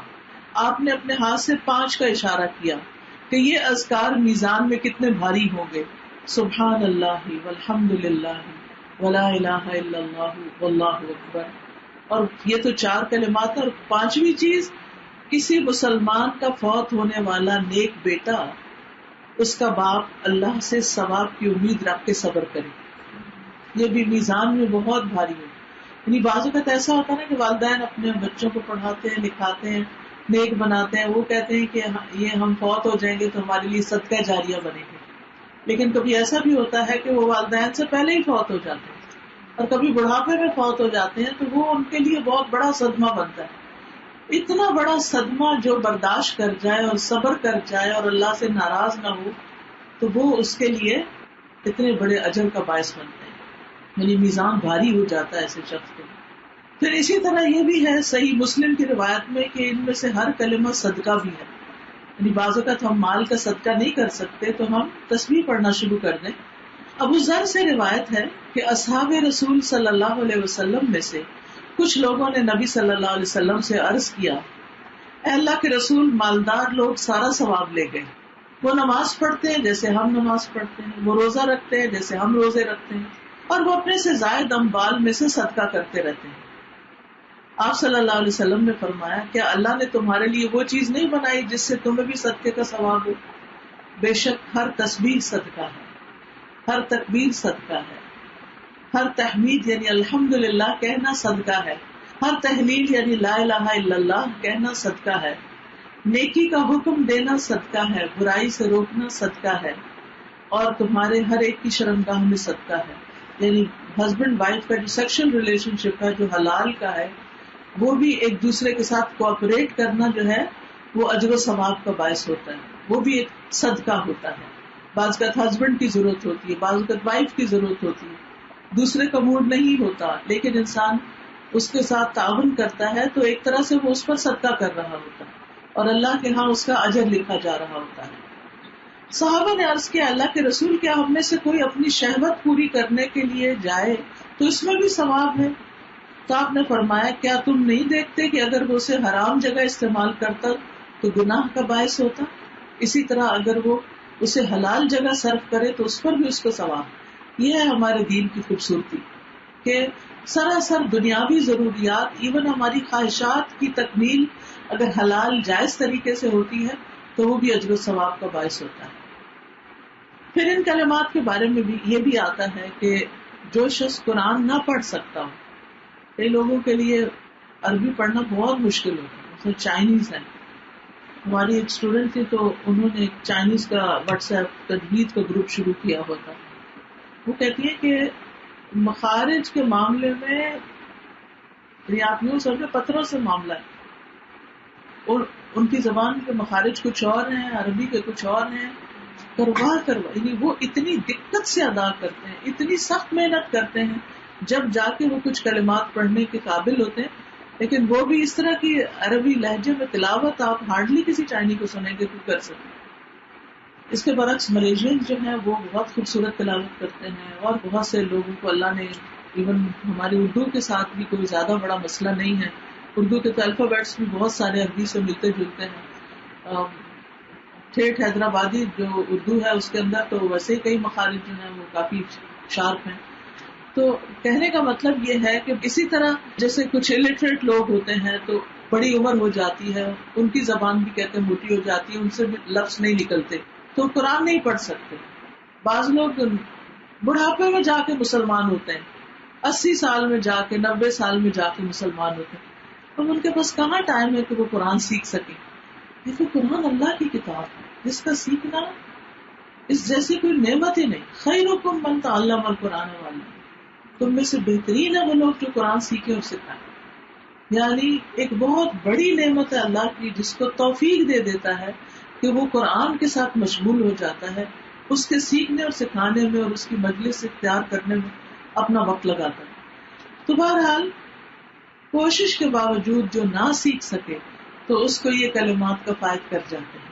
آپ نے اپنے ہاتھ سے 5 کا اشارہ کیا کہ یہ اذکار میزان میں کتنے بھاری ہوں گے. سبحان اللہ والحمد للہ ولا الہ الا اللہ واللہ اکبر. اور یہ تو 4 کلمات. اور 5ویں چیز، کسی مسلمان کا فوت ہونے والا نیک بیٹا اس کا باپ اللہ سے ثواب کی امید رکھ کے صبر کرے. یہ بھی میزان میں بہت بھاری ہے. یعنی بعض اوقات ایسا ہوتا ہے نا کہ والدین اپنے بچوں کو پڑھاتے ہیں، لکھاتے ہیں، نیک بناتے ہیں، وہ کہتے ہیں کہ یہ ہم فوت ہو جائیں گے تو ہمارے لیے صدقہ جاریہ بنے گے. لیکن کبھی ایسا بھی ہوتا ہے کہ وہ والدین سے پہلے ہی فوت ہو جاتے ہیں اور کبھی بڑھاپے میں فوت ہو جاتے ہیں، تو وہ ان کے لیے بہت بڑا صدمہ بنتا ہے. اتنا بڑا صدمہ جو برداشت کر جائے اور صبر کر جائے اور اللہ سے ناراض نہ ہو، تو وہ اس کے لیے اتنے بڑے اجر کا باعث بنتے ہیں. یعنی میزان بھاری ہو جاتا ہے ایسے شخص کو. پھر اسی طرح یہ بھی ہے صحیح مسلم کی روایت میں کہ ان میں سے ہر کلمہ صدقہ بھی ہے. یعنی بعض اوقات ہم مال کا صدقہ نہیں کر سکتے تو ہم تسبیح پڑھنا شروع کر دیں. ابو ذر سے روایت ہے کہ اصحاب رسول صلی اللہ علیہ وسلم میں سے کچھ لوگوں نے نبی صلی اللہ علیہ وسلم سے عرض کیا، اے اللہ کے رسول، مالدار لوگ سارا ثواب لے گئے. وہ نماز پڑھتے ہیں جیسے ہم نماز پڑھتے ہیں، وہ روزہ رکھتے ہیں جیسے ہم روزے رکھتے ہیں، اور وہ اپنے سے زائد اموال میں سے صدقہ کرتے رہتے ہیں. آپ صلی اللہ علیہ وسلم نے فرمایا، کیا اللہ نے تمہارے لیے وہ چیز نہیں بنائی جس سے تمہیں بھی صدقے کا ثواب ہو؟ بے شک ہر تسبیح صدقہ ہے، ہر تکبیر صدقہ ہے، ہر تحمید یعنی الحمدللہ کہنا صدقہ ہے، ہر تحلیل یعنی لا الہ الا اللہ کہنا صدقہ ہے، نیکی کا حکم دینا صدقہ ہے، برائی سے روکنا صدقہ ہے، اور تمہارے ہر ایک کی شرمگاہ میں صدقہ ہے. یعنی ہسبینڈ وائف کا جو سیکشل ریلیشن شپ ہے جو حلال کا ہے، وہ بھی ایک دوسرے کے ساتھ کوآپریٹ کرنا جو ہے وہ اجر و ثواب کا باعث ہوتا ہے، وہ بھی ایک صدقہ ہوتا ہے. بعض اوقات ہسبینڈ کی ضرورت ہوتی ہے، بعض اوقات وائف کی ضرورت ہوتی ہے، دوسرے کا موڈ نہیں ہوتا لیکن انسان اس کے ساتھ تعاون کرتا ہے تو ایک طرح سے وہ اس پر صدقہ کر رہا ہوتا ہے اور اللہ کے ہاں اس کا اجر لکھا جا رہا ہوتا ہے. صحابہ نے عرض کیا، اللہ کے رسول، کیا ہم میں سے کوئی اپنی شہوت پوری کرنے کے لیے جائے تو اس میں بھی ثواب ہے؟ تو آپ نے فرمایا، کیا تم نہیں دیکھتے کہ اگر وہ اسے حرام جگہ استعمال کرتا تو گناہ کا باعث ہوتا، اسی طرح اگر وہ اسے حلال جگہ صرف کرے تو اس پر بھی اس کو ثواب. یہ ہے ہمارے دین کی خوبصورتی کہ سراسر دنیاوی ضروریات، ایون ہماری خواہشات کی تکمیل اگر حلال جائز طریقے سے ہوتی ہے تو وہ بھی اجر و ثواب کا باعث ہوتا ہے. پھر ان کلمات کے بارے میں بھی یہ بھی آتا ہے کہ جو شخص قرآن نہ پڑھ سکتا ہو، کئی لوگوں کے لیے عربی پڑھنا بہت مشکل ہوتا ہے، جیسے چائنیز ہے. ہماری ایک اسٹوڈینٹ تھی تو انہوں نے ایک چائنیز کا واٹس ایپ تجوید کا گروپ شروع کیا ہوا تھا. وہ کہتی ہے کہ مخارج کے معاملے میں آپ یوں سمجھے پتھروں سے معاملہ ہے، اور ان کی زبان کے مخارج کچھ اور ہیں، عربی کے کچھ اور ہیں. کروا یعنی وہ اتنی دقت سے ادا کرتے ہیں، اتنی سخت محنت کرتے ہیں، جب جا کے وہ کچھ کلمات پڑھنے کے قابل ہوتے ہیں. لیکن وہ بھی اس طرح کی عربی لہجے میں تلاوت آپ ہارڈلی کسی چائنی کو سنیں گے تو کر سکتے. اس کے برعکس ملیشین جو ہیں وہ بہت خوبصورت تلاوت کرتے ہیں، اور بہت سے لوگوں کو اللہ نے، ایون ہماری اردو کے ساتھ بھی کوئی زیادہ بڑا مسئلہ نہیں ہے. اردو کے تو الفابیٹس بھی بہت سارے عربی سے ملتے جلتے ہیں. ٹھیٹھ حیدرآبادی جو اردو ہے اس کے اندر تو ویسے ہی کئی مخارج جو ہیں وہ کافی شارپ ہیں. تو کہنے کا مطلب یہ ہے کہ اسی طرح جیسے کچھ الٹریٹ لوگ ہوتے ہیں تو بڑی عمر ہو جاتی ہے، ان کی زبان بھی کہتے ہیں موٹی ہو جاتی ہے، ان سے بھی لفظ نہیں نکلتے تو قرآن نہیں پڑھ سکتے. بعض لوگ بڑھاپے میں جا کے مسلمان ہوتے ہیں، 80 سال میں جا کے، 90 سال میں جا کے مسلمان ہوتے ہیں، تو ان کے پاس کہاں ٹائم ہے کہ وہ قرآن سیکھ سکیں. دیکھو قرآن اللہ کی کتاب ہے جس کا سیکھنا اس جیسی کوئی نعمت ہی نہیں. خیرکم من تعلم القرآن والعلم، تم میں سے بہترین ہے وہ لوگ جو قرآن سیکھیں اور سکھائیں. یعنی ایک بہت بڑی نعمت ہے اللہ کی، جس کو توفیق دے دیتا ہے کہ وہ قرآن کے ساتھ مشغول ہو جاتا ہے، اس کے سیکھنے اور سکھانے میں اور اس کی مجلس اختیار کرنے میں اپنا وقت لگاتا ہے۔ تو بہرحال کوشش کے باوجود جو نہ سیکھ سکے تو اس کو یہ کلمات کا فائد کر جاتے ہیں۔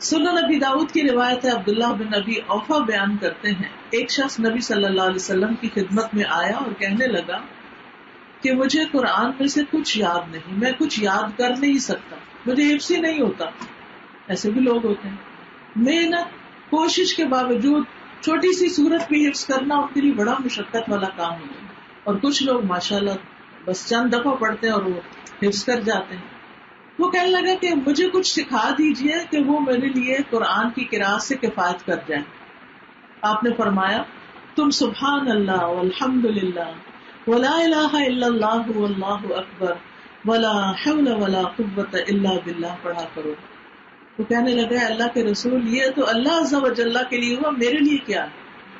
سنن نبی داؤد کی روایت ہے، عبداللہ بن نبی اوفا بیان کرتے ہیں، ایک شخص نبی صلی اللہ علیہ وسلم کی خدمت میں آیا اور کہنے لگا کہ مجھے قرآن میں سے کچھ یاد نہیں، میں کچھ یاد کر نہیں سکتا، مجھے حفظ ہی نہیں ہوتا۔ ایسے بھی لوگ ہوتے ہیں، محنت کوشش کے باوجود چھوٹی سی سورت بھی حفظ کرنا ان کے لیے بڑا مشقت والا کام ہوتا ہے، اور کچھ لوگ ماشاءاللہ بس چند دفعہ پڑھتے ہیں اور وہ حفظ کر جاتے ہیں۔ وہ کہنے لگا کہ مجھے کچھ سکھا دیجئے کہ وہ میرے لیے قرآن کی قراءت سے کفایت کر جائے۔ آپ نے فرمایا، تم سبحان اللہ والحمد للہ ولا الہ الا اللہ واللہ اکبر ولا حول ولا قوۃ الا باللہ پڑھا کرو۔ وہ کہنے لگا، اللہ کے رسول، یہ تو اللہ عز و جل کے لیے ہوا، میرے لیے کیا؟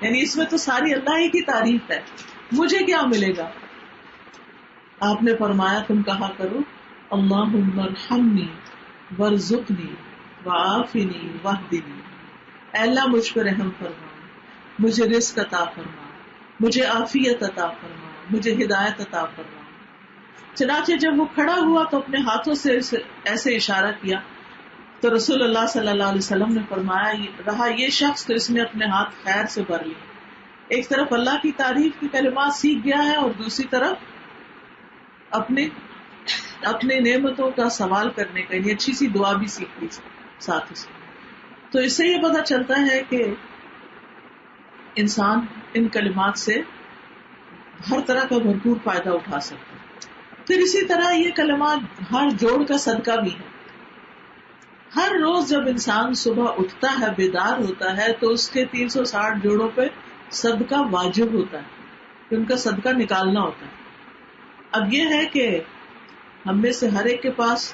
یعنی اس میں تو ساری اللہ ہی کی تعریف ہے، مجھے کیا ملے گا؟ آپ نے فرمایا، تم کہا کرو، اللہم ارحمنی وارزقنی وعافنی واہدنی، اے اللہ مجھ پر رحم فرما، مجھے رزق عطا فرما، مجھے عافیت عطا فرما، مجھے ہدایت عطا فرما۔ چنانچہ جب وہ کھڑا ہوا تو اپنے ہاتھوں سے ایسے اشارہ کیا تو رسول اللہ صلی اللہ علیہ وسلم نے فرمایا، رہا یہ شخص تو اس نے اپنے ہاتھ خیر سے بھر لیے، ایک طرف اللہ کی تعریف کے کلمات سیکھ گیا ہے اور دوسری طرف اپنے نعمتوں کا سوال کرنے کا، یعنی اچھی سی دعا بھی سیکھ لی ساتھ اس۔ تو اس سے یہ پتہ چلتا ہے کہ انسان ان کلمات سے ہر طرح کا بھرپور فائدہ اٹھا سکتا ہے۔ پھر اسی طرح یہ کلمات ہر جوڑ کا صدقہ بھی ہے۔ ہر روز جب انسان صبح اٹھتا ہے، بیدار ہوتا ہے، تو اس کے 360 جوڑوں پہ صدقہ واجب ہوتا ہے کہ ان کا صدقہ نکالنا ہوتا ہے۔ اب یہ ہے کہ ہم میں سے ہر ایک کے پاس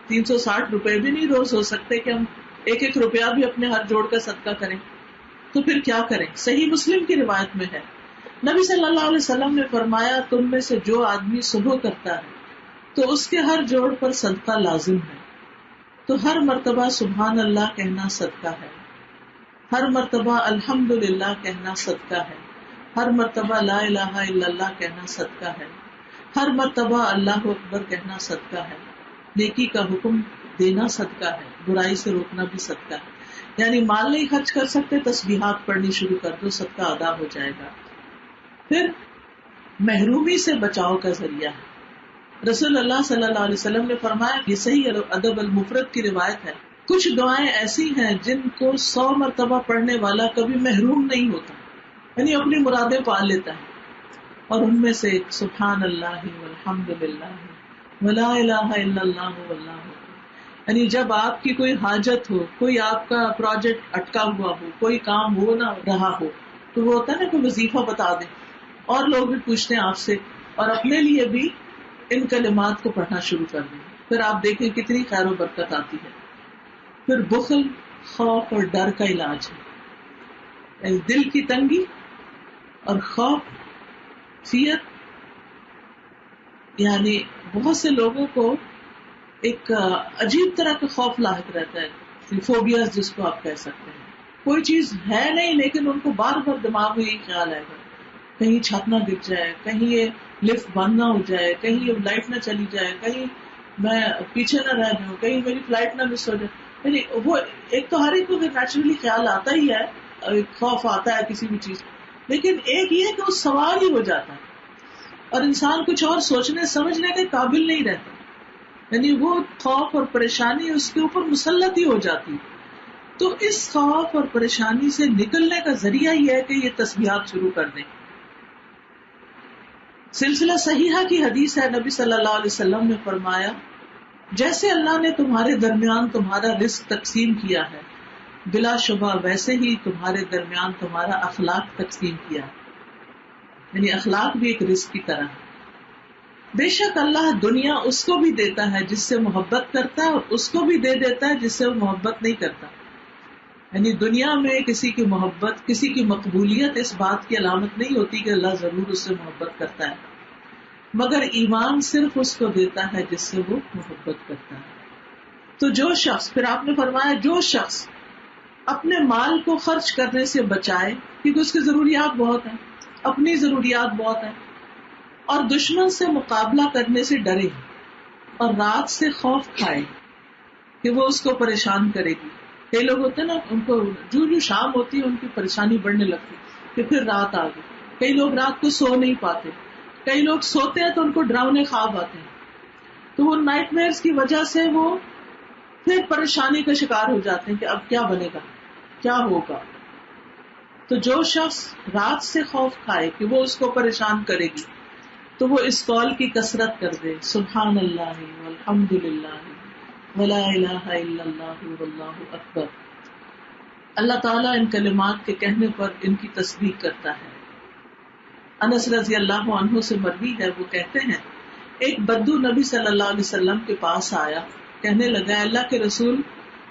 360 روپے بھی نہیں روز ہو سکتے کہ ہم ایک ایک روپیہ بھی اپنے ہر جوڑ کا صدقہ کریں، تو پھر کیا کریں؟ صحیح مسلم کی روایت میں ہے، نبی صلی اللہ علیہ وسلم نے فرمایا، تم میں سے جو آدمی صبح کرتا ہے تو اس کے ہر جوڑ پر صدقہ لازم ہے، تو ہر مرتبہ سبحان اللہ کہنا صدقہ ہے، ہر مرتبہ الحمدللہ کہنا صدقہ ہے، ہر مرتبہ لا الہ الا اللہ کہنا صدقہ ہے، ہر مرتبہ اللہ اکبر کہنا صدقہ ہے، نیکی کا حکم دینا صدقہ ہے، برائی سے روکنا بھی صدقہ ہے۔ یعنی مال نہیں خرچ کر سکتے، تسبیحات پڑھنی شروع کر دو، صدقہ ادا ہو جائے گا۔ پھر محرومی سے بچاؤ کا ذریعہ ہے، رسول اللہ صلی اللہ علیہ وسلم نے فرمایا، یہ صحیح ادب المفرد کی روایت ہے، کچھ دعائیں ایسی ہیں جن کو 100 مرتبہ پڑھنے والا کبھی محروم نہیں ہوتا، یعنی اپنی مرادیں پا لیتا ہے، اور ان میں سے سبحان اللہ والحمد للہ ولا الہ الا اللہ واللہ اکبر۔ یعنی جب آپ کی کوئی حاجت ہو، کوئی آپ کا پروجیکٹ اٹکا ہوا ہو، کوئی کام ہو نہ رہا ہو، تو وہ ہوتا ہے نا کہ وظیفہ بتا دیں، اور لوگ بھی پوچھتے ہیں آپ سے، اور اپنے لیے بھی ان کلمات کو پڑھنا شروع کر دیں، پھر آپ دیکھیں کتنی خیر و برکت آتی ہے۔ پھر بخل، خوف اور ڈر کا علاج ہے، دل کی تنگی اور خوف، فیت، یعنی بہت سے لوگوں کو ایک عجیب طرح کا خوف لاحق رہتا ہے، فوبیاز جس کو آپ کہہ سکتے ہیں، کوئی چیز ہے نہیں لیکن ان کو بار بار دماغ میں یہی خیال آئے گا، کہیں چھت نہ گر جائے، کہیں یہ لفٹ بند نہ ہو جائے، کہیں یہ لائٹ نہ چلی جائے، کہیں میں پیچھے نہ رہ جاؤں، کہیں میری فلائٹ نہ مس ہو جائے۔ یعنی وہ ایک تو ہر ایک کو نیچرلی خیال آتا ہی ہے، ایک خوف آتا ہے کسی بھی چیز، لیکن ایک یہ کہ وہ سوال ہی ہو جاتا ہے اور انسان کچھ اور سوچنے سمجھنے کے قابل نہیں رہتا، یعنی وہ خوف اور پریشانی اس کے اوپر مسلط ہی ہو جاتی۔ تو اس خوف اور پریشانی سے نکلنے کا ذریعہ یہ ہے کہ یہ تسبیحات شروع کر دیں۔ سلسلہ صحیحہ کی حدیث ہے، نبی صلی اللہ علیہ وسلم نے فرمایا، جیسے اللہ نے تمہارے درمیان تمہارا رزق تقسیم کیا ہے، بلا شبہ ویسے ہی تمہارے درمیان تمہارا اخلاق تقسیم کیا ہے، یعنی اخلاق بھی ایک رزق کی طرح ہے۔ بے شک اللہ دنیا اس کو بھی دیتا ہے جس سے محبت کرتا ہے، اور اس کو بھی دے دیتا ہے جس سے وہ محبت نہیں کرتا۔ یعنی دنیا میں کسی کی محبت، کسی کی مقبولیت اس بات کی علامت نہیں ہوتی کہ اللہ ضرور اس سے محبت کرتا ہے، مگر ایمان صرف اس کو دیتا ہے جس سے وہ محبت کرتا ہے۔ تو جو شخص، پھر آپ نے فرمایا جو شخص اپنے مال کو خرچ کرنے سے بچائے، کیونکہ اس کی ضروریات بہت ہیں، اپنی ضروریات بہت ہیں، اور دشمن سے مقابلہ کرنے سے ڈرے اور رات سے خوف کھائے کہ وہ اس کو پریشان کرے گی۔ کئی لوگ ہوتے ہیں نا، ان کو جو شام ہوتی ہے ان کی پریشانی بڑھنے لگتی کہ پھر رات آ گئی۔ کئی لوگ رات کو سو نہیں پاتے، کئی لوگ سوتے ہیں تو ان کو ڈراؤنے خواب آتے ہیں، تو وہ نائٹ میئرز کی وجہ سے وہ پھر پریشانی کا شکار ہو جاتے ہیں کہ اب کیا بنے گا، کیا ہوگا۔ تو جو شخص رات سے خوف کھائے کہ وہ اس کو پریشان کرے گی، تو وہ اس قول کی کثرت کر دے، سبحان اللہ والحمد للہ ولا الہ الا اللہ واللہ اکبر۔ اللہ تعالیٰ ان کلمات کے کہنے پر ان کی تصدیق کرتا ہے۔ انس رضی اللہ عنہ سے مروی ہے، وہ کہتے ہیں ایک بدو نبی صلی اللہ علیہ وسلم کے پاس آیا، کہنے لگا اللہ کے رسول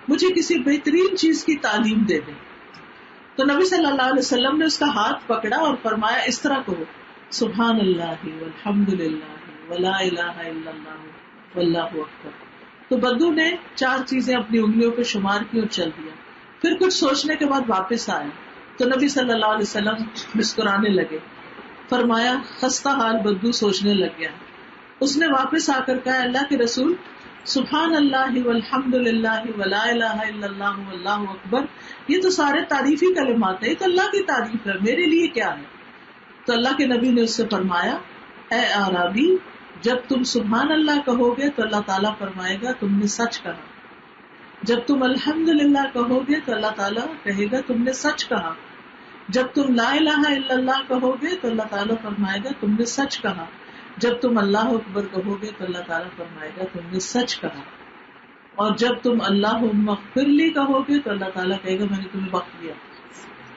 مجھے کسی بہترین چیز کی تعلیم دے دیں۔ تو نبی صلی اللہ علیہ وسلم نے اس کا ہاتھ پکڑا اور فرمایا اس طرح کہو، سبحان اللہ والحمد للہ ولا الہ الا اللہ واللہ اکبر۔ تو بدو نے 4 چیزیں اپنی انگلیوں پہ شمار کی اور چل دیا، پھر کچھ سوچنے کے بعد واپس آیا تو نبی صلی اللہ علیہ وسلم مسکرانے لگے، فرمایا خستہ حال بدو سوچنے لگ گیا۔ اس نے واپس آ کر کہا اللہ کے رسول سبحان اللہ والحمد للہ ولا الہ الا اللہ واللہ اکبر، یہ تو سارے تعریفی کلمات ہیں، یہ تو اللہ کی تعریف ہے، میرے لیے کیا ہے؟ تو اللہ کے نبی نے اس سے فرمایا اے اعرابی، جب تم سبحان اللہ کہو گے تو اللہ تعالیٰ فرمائے گا تم نے سچ کہا، جب تم الحمدللہ کہو گے تو اللہ تعالیٰ کہے گا تم نے سچ کہا، جب تم لا الہ الا اللہ کہو گے تو اللہ تعالیٰ فرمائے گا تم نے سچ کہا، جب تم اللہ اکبر کہو گے تو اللہ تعالیٰ فرمائے گا تم نے سچ کہا، اور جب تم اللہم اغفر لی کہو گے تو اللہ تعالیٰ کہے گا میں نے تمہیں بخش دیا۔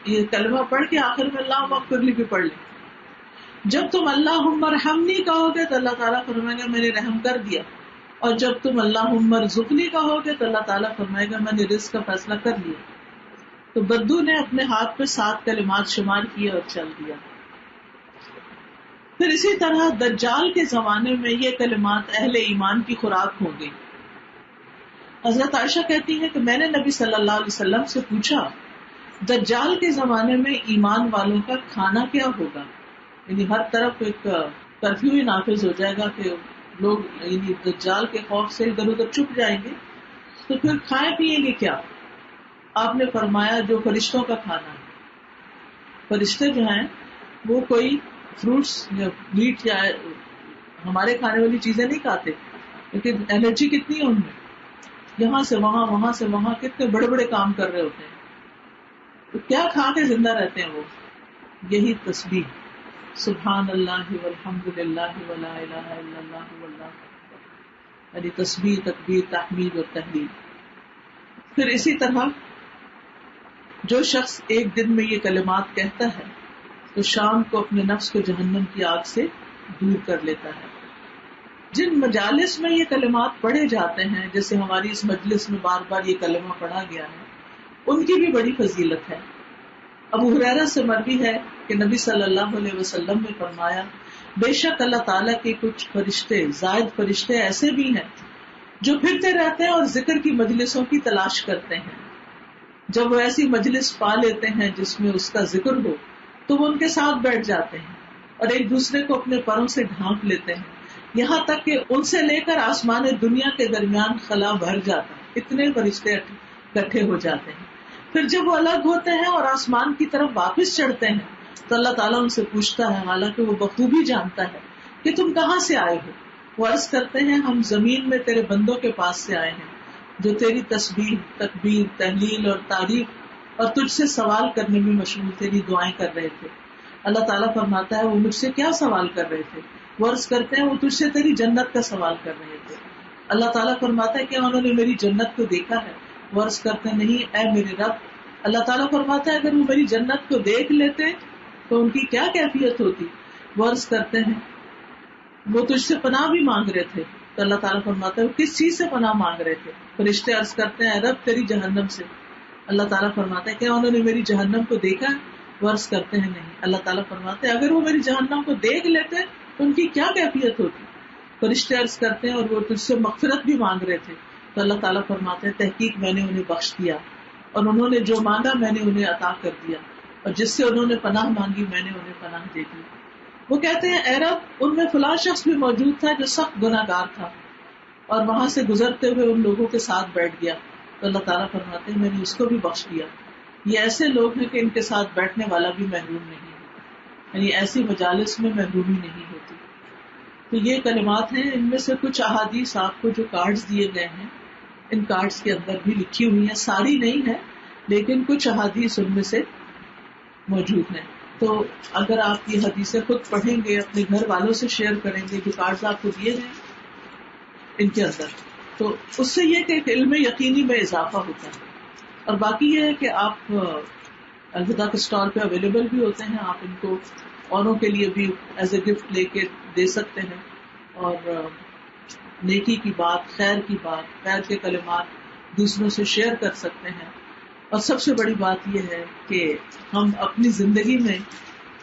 یہ کلمہ پڑھ کے آخر میں اللہم اغفر لی بھی پڑھ لیں۔ جب تم اللہم ارحمنی کہو گے تو اللہ تعالیٰ فرمائے گا میں نے رحم کر دیا، اور جب تم اللہم ارزقنی کہو گے تو اللہ تعالیٰ فرمائے گا میں نے رزق کا فیصلہ کر لیا۔ تو بدو نے اپنے ہاتھ پہ 7 کلمات شمار کیے اور چل دیا۔ پھر اسی طرح دجال کے زمانے میں یہ کلمات اہل ایمان کی خوراک ہو گئی۔ حضرت عائشہ کہتی ہے کہ میں نے نبی صلی اللہ علیہ وسلم سے پوچھا دجال کے زمانے میں ایمان والوں کا کھانا کیا ہوگا، یعنی ہر طرف ایک کرفیو ہی نافذ ہو جائے گا کہ لوگ یعنی دجال کے خوف سے ادھر ادھر چھپ جائیں گے، تو پھر کھائیں پیئیں گے کیا؟ آپ نے فرمایا جو فرشتوں کا کھانا ہے۔ فرشتے جو ہیں وہ کوئی فروٹس یا میٹ یا ہمارے کھانے والی چیزیں نہیں کھاتے، لیکن انرجی کتنی ہے ان میں، یہاں سے وہاں وہاں سے وہاں کتنے بڑے بڑے کام کر رہے ہوتے ہیں، تو کیا کھا کے زندہ رہتے ہیں وہ؟ یہی تسبیح سبحان اللہ والحمد للہ ولا الہ الا اللہ واللہ اکبر، یعنی تسبیح، تکبیر، تحمید اور تحلیل۔ پھر اسی طرح جو شخص ایک دن میں یہ کلمات کہتا ہے تو شام کو اپنے نفس کو جہنم کی آگ سے دور کر لیتا ہے۔ جن مجالس میں یہ کلمات پڑھے جاتے ہیں، جیسے ہماری اس مجلس میں بار بار یہ کلمہ پڑھا گیا ہے، ان کی بھی بڑی فضیلت ہے۔ ابو ہریرہ سے مروی ہے کہ نبی صلی اللہ علیہ وسلم نے فرمایا بے شک اللہ تعالیٰ کے کچھ فرشتے، زائد فرشتے ایسے بھی ہیں جو پھرتے رہتے ہیں اور ذکر کی مجلسوں کی تلاش کرتے ہیں۔ جب وہ ایسی مجلس پا لیتے ہیں جس میں اس کا ذکر ہو تو وہ ان کے ساتھ بیٹھ جاتے ہیں اور ایک دوسرے کو اپنے پروں سے ڈھانپ لیتے ہیں، یہاں تک کہ ان سے لے کر آسمان دنیا کے درمیان خلا بھر جاتا ہے، اتنے فرشتے اکٹھے ہو جاتے ہیں۔ پھر جب وہ الگ ہوتے ہیں اور آسمان کی طرف واپس چڑھتے ہیں تو اللہ تعالیٰ ان سے پوچھتا ہے، حالانکہ وہ بخوبی جانتا ہے کہ تم کہاں سے آئے ہو۔ وہ عرض کرتے ہیں ہم زمین میں تیرے بندوں کے پاس سے آئے ہیں جو تیری تسبیح، تکبیر، تحلیل اور تعریف اور تجھ سے سوال کرنے میں مشغول، تیری دعائیں کر رہے تھے۔ اللہ تعالیٰ فرماتا ہے وہ مجھ سے کیا سوال کر رہے تھے؟ وہ عرض کرتے ہیں وہ تجھ سے تیری جنت کا سوال کر رہے تھے۔ اللہ تعالیٰ فرماتا ہے کیا انہوں نے میری جنت کو دیکھا ہے؟ وہ عرض کرتے ہیں نہیں اے میرے رب۔ اللہ تعالیٰ فرماتا ہے اگر وہ میری جنت کو دیکھ لیتے تو ان کی کیا کیفیت ہوتی؟ وہ عرض کرتے ہیں وہ تجھ سے پناہ بھی مانگ رہے تھے۔ تو اللہ تعالیٰ فرماتا ہے وہ کس چیز سے پناہ مانگ رہے تھے؟ فرشتے عرض کرتے ہیں رب تیری جہنم سے۔ اللہ تعالیٰ فرماتا ہے کیا انہوں نے میری جہنم کو دیکھا ہے؟ وہ عرض کرتے ہیں نہیں۔ اللہ تعالیٰ فرماتے ہیں اگر وہ میری جہنم کو دیکھ لیتے ان کی کیا کیفیت ہوتی. فرشتے عرض کرتے ہیں اور وہ تجھ سے مغفرت بھی مانگ رہے تھے تو اللہ تعالیٰ فرماتے ہیں تحقیق میں نے انہیں بخش دیا اور انہوں نے جو مانگا میں نے انہیں عطا کر دیا اور جس سے انہوں نے پناہ مانگی میں نے انہیں پناہ دے دی. وہ کہتے ہیں اے رب ان میں فلاں شخص بھی موجود تھا جو سخت گناہ گار تھا اور وہاں سے گزرتے ہوئے ان لوگوں کے ساتھ بیٹھ گیا تو اللہ تعالیٰ فرماتے ہیں میں نے اس کو بھی بخش دیا. یہ ایسے لوگ ہیں کہ ان کے ساتھ بیٹھنے والا بھی محروم نہیں ہے, یعنی ایسی مجالس میں محرومی نہیں ہوتی. تو یہ کلمات ہیں, ان میں سے کچھ احادیث آپ کو جو کارڈز دیے گئے ہیں ان کارڈز کے اندر بھی لکھی ہوئی ہیں, ساری نہیں ہے لیکن کچھ احادیث ان میں سے موجود ہیں. تو اگر آپ یہ حدیثیں خود پڑھیں گے, اپنے گھر والوں سے شیئر کریں گے جو کارڈز آپ کو دیے ہیں ان کے اندر, تو اس سے یہ کہ علم یقینی میں اضافہ ہوتا ہے. اور باقی یہ ہے کہ آپ الہدا کے اسٹال پہ اویلیبل بھی ہوتے ہیں, آپ ان کو اوروں کے لیے بھی ایز اے گفٹ لے کے دے سکتے ہیں اور نیکی کی بات, خیر کی بات, خیر کے کلمات دوسروں سے شیئر کر سکتے ہیں. اور سب سے بڑی بات یہ ہے کہ ہم اپنی زندگی میں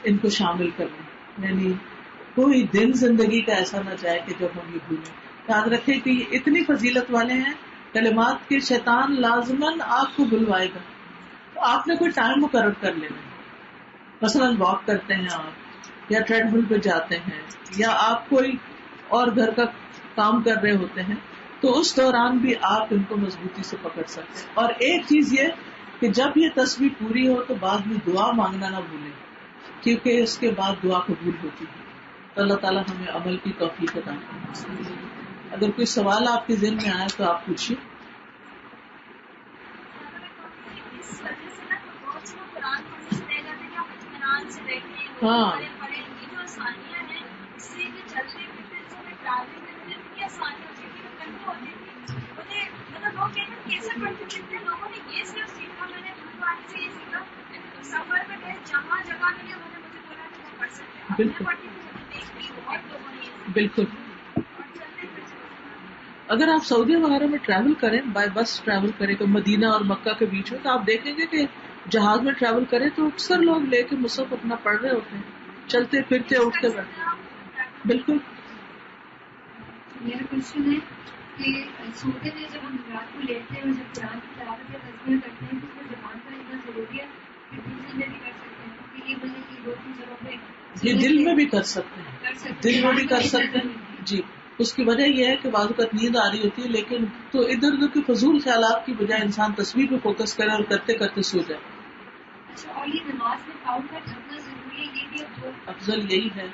ان کو شامل کریں, یعنی کوئی دن زندگی کا ایسا نہ جائے کہ جب ہم یہ بھولیں. یاد رکھیں کہ یہ اتنی فضیلت والے ہیں کلمات کے, شیطان لازماً آپ کو بلوائے گا. تو آپ نے کوئی ٹائم مقرر کر لینا, مثلاً واک کرتے ہیں آپ یا ٹریڈ مل پہ جاتے ہیں یا آپ کوئی اور گھر کا کام کر رہے ہوتے ہیں, تو اس دوران بھی آپ ان کو مضبوطی سے پکڑ سکتے ہیں. اور ایک چیز یہ کہ جب یہ تصویر پوری ہو تو بعد میں دعا مانگنا نہ بھولیں, کیونکہ اس کے بعد دعا قبول ہوتی ہے. تو اللہ تعالیٰ ہمیں عمل کی توفیق عطا فرمائے. اگر کوئی سوال آپ کے ذہن میں آیا تو آپ پوچھیے. ہاں بالکل بالکل. اگر آپ سعودی وغیرہ میں ٹریول کریں, بائی بس ٹریول کریں تو مدینہ اور مکہ کے بیچ میں, تو آپ دیکھیں گے کہ جہاز میں ٹریول کریں تو اکثر لوگ لے کے مصحف اپنا پڑھ رہے ہوتے ہیں, چلتے پھرتے اٹھتے بیٹھتے. بالکل. میرا کوشچن ہے کہ سوتے میں جب ہم رات کو لیٹتے ہیں اور جب قرآن کی تلاوت یا تسبیح کرتے ہیں تو اس زبان کا اتنا ضروری ہے کہ دوسرے میں بھی کر سکتے ہیں, کیونکہ یہ بولے کہ 2-3 جگہوں پہ یہ دل میں بھی کر سکتے ہیں, دل میں بھی کر سکتے ہیں. جی, اس کی وجہ یہ ہے کہ بعض اوقات نیند آ رہی ہوتی ہے, لیکن تو ادھر ادھر کے فضول خیالات کی بجائے انسان تصویر پہ فوکس کرے اور کرتے کرتے سو جائے. اچھا, اور یہ نماز میں پاؤں کا ڈھکنا ضروری ہے, یہ بھی افضل یہی ہے,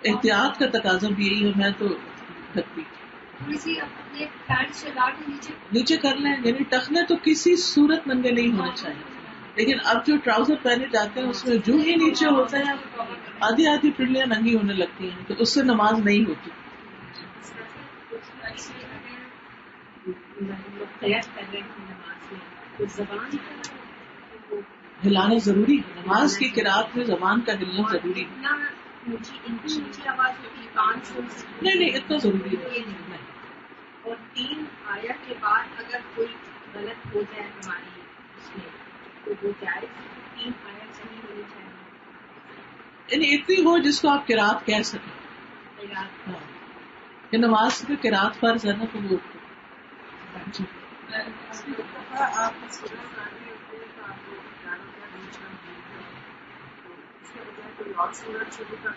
احتیاط کا تقاضا بھی یہی ہے. میں تو ڈھکتی تھوڑی سی اپنے پینٹ شلوار کے نیچے کر لیں, یعنی ٹخنے تو کسی صورت ننگے نہیں ہونے چاہیے. لیکن اب جو ٹراؤزر پہنے جاتے ہیں اس میں جو ہی نیچے ہوتا ہے آدھی آدھی پنڈلیاں ننگی ہونے لگتی ہیں, تو اس سے نماز نہیں ہوتی. ہلانا ضروری ہے, نماز کی قرات میں زبان کا ہلنا ضروری ہے. نہیں اتنا ضروری ہے. اور 3 آیت کے بعد اگر کوئی غلط ہو جائے ہماری اس میں تو وہ جائز, 3 آیت صحیح ہونی چاہیے, یعنی اتنی ہو جس کو آپ قرات کہہ سکیں. کہ نماز کی قرات فرض ہے نا, تو وہ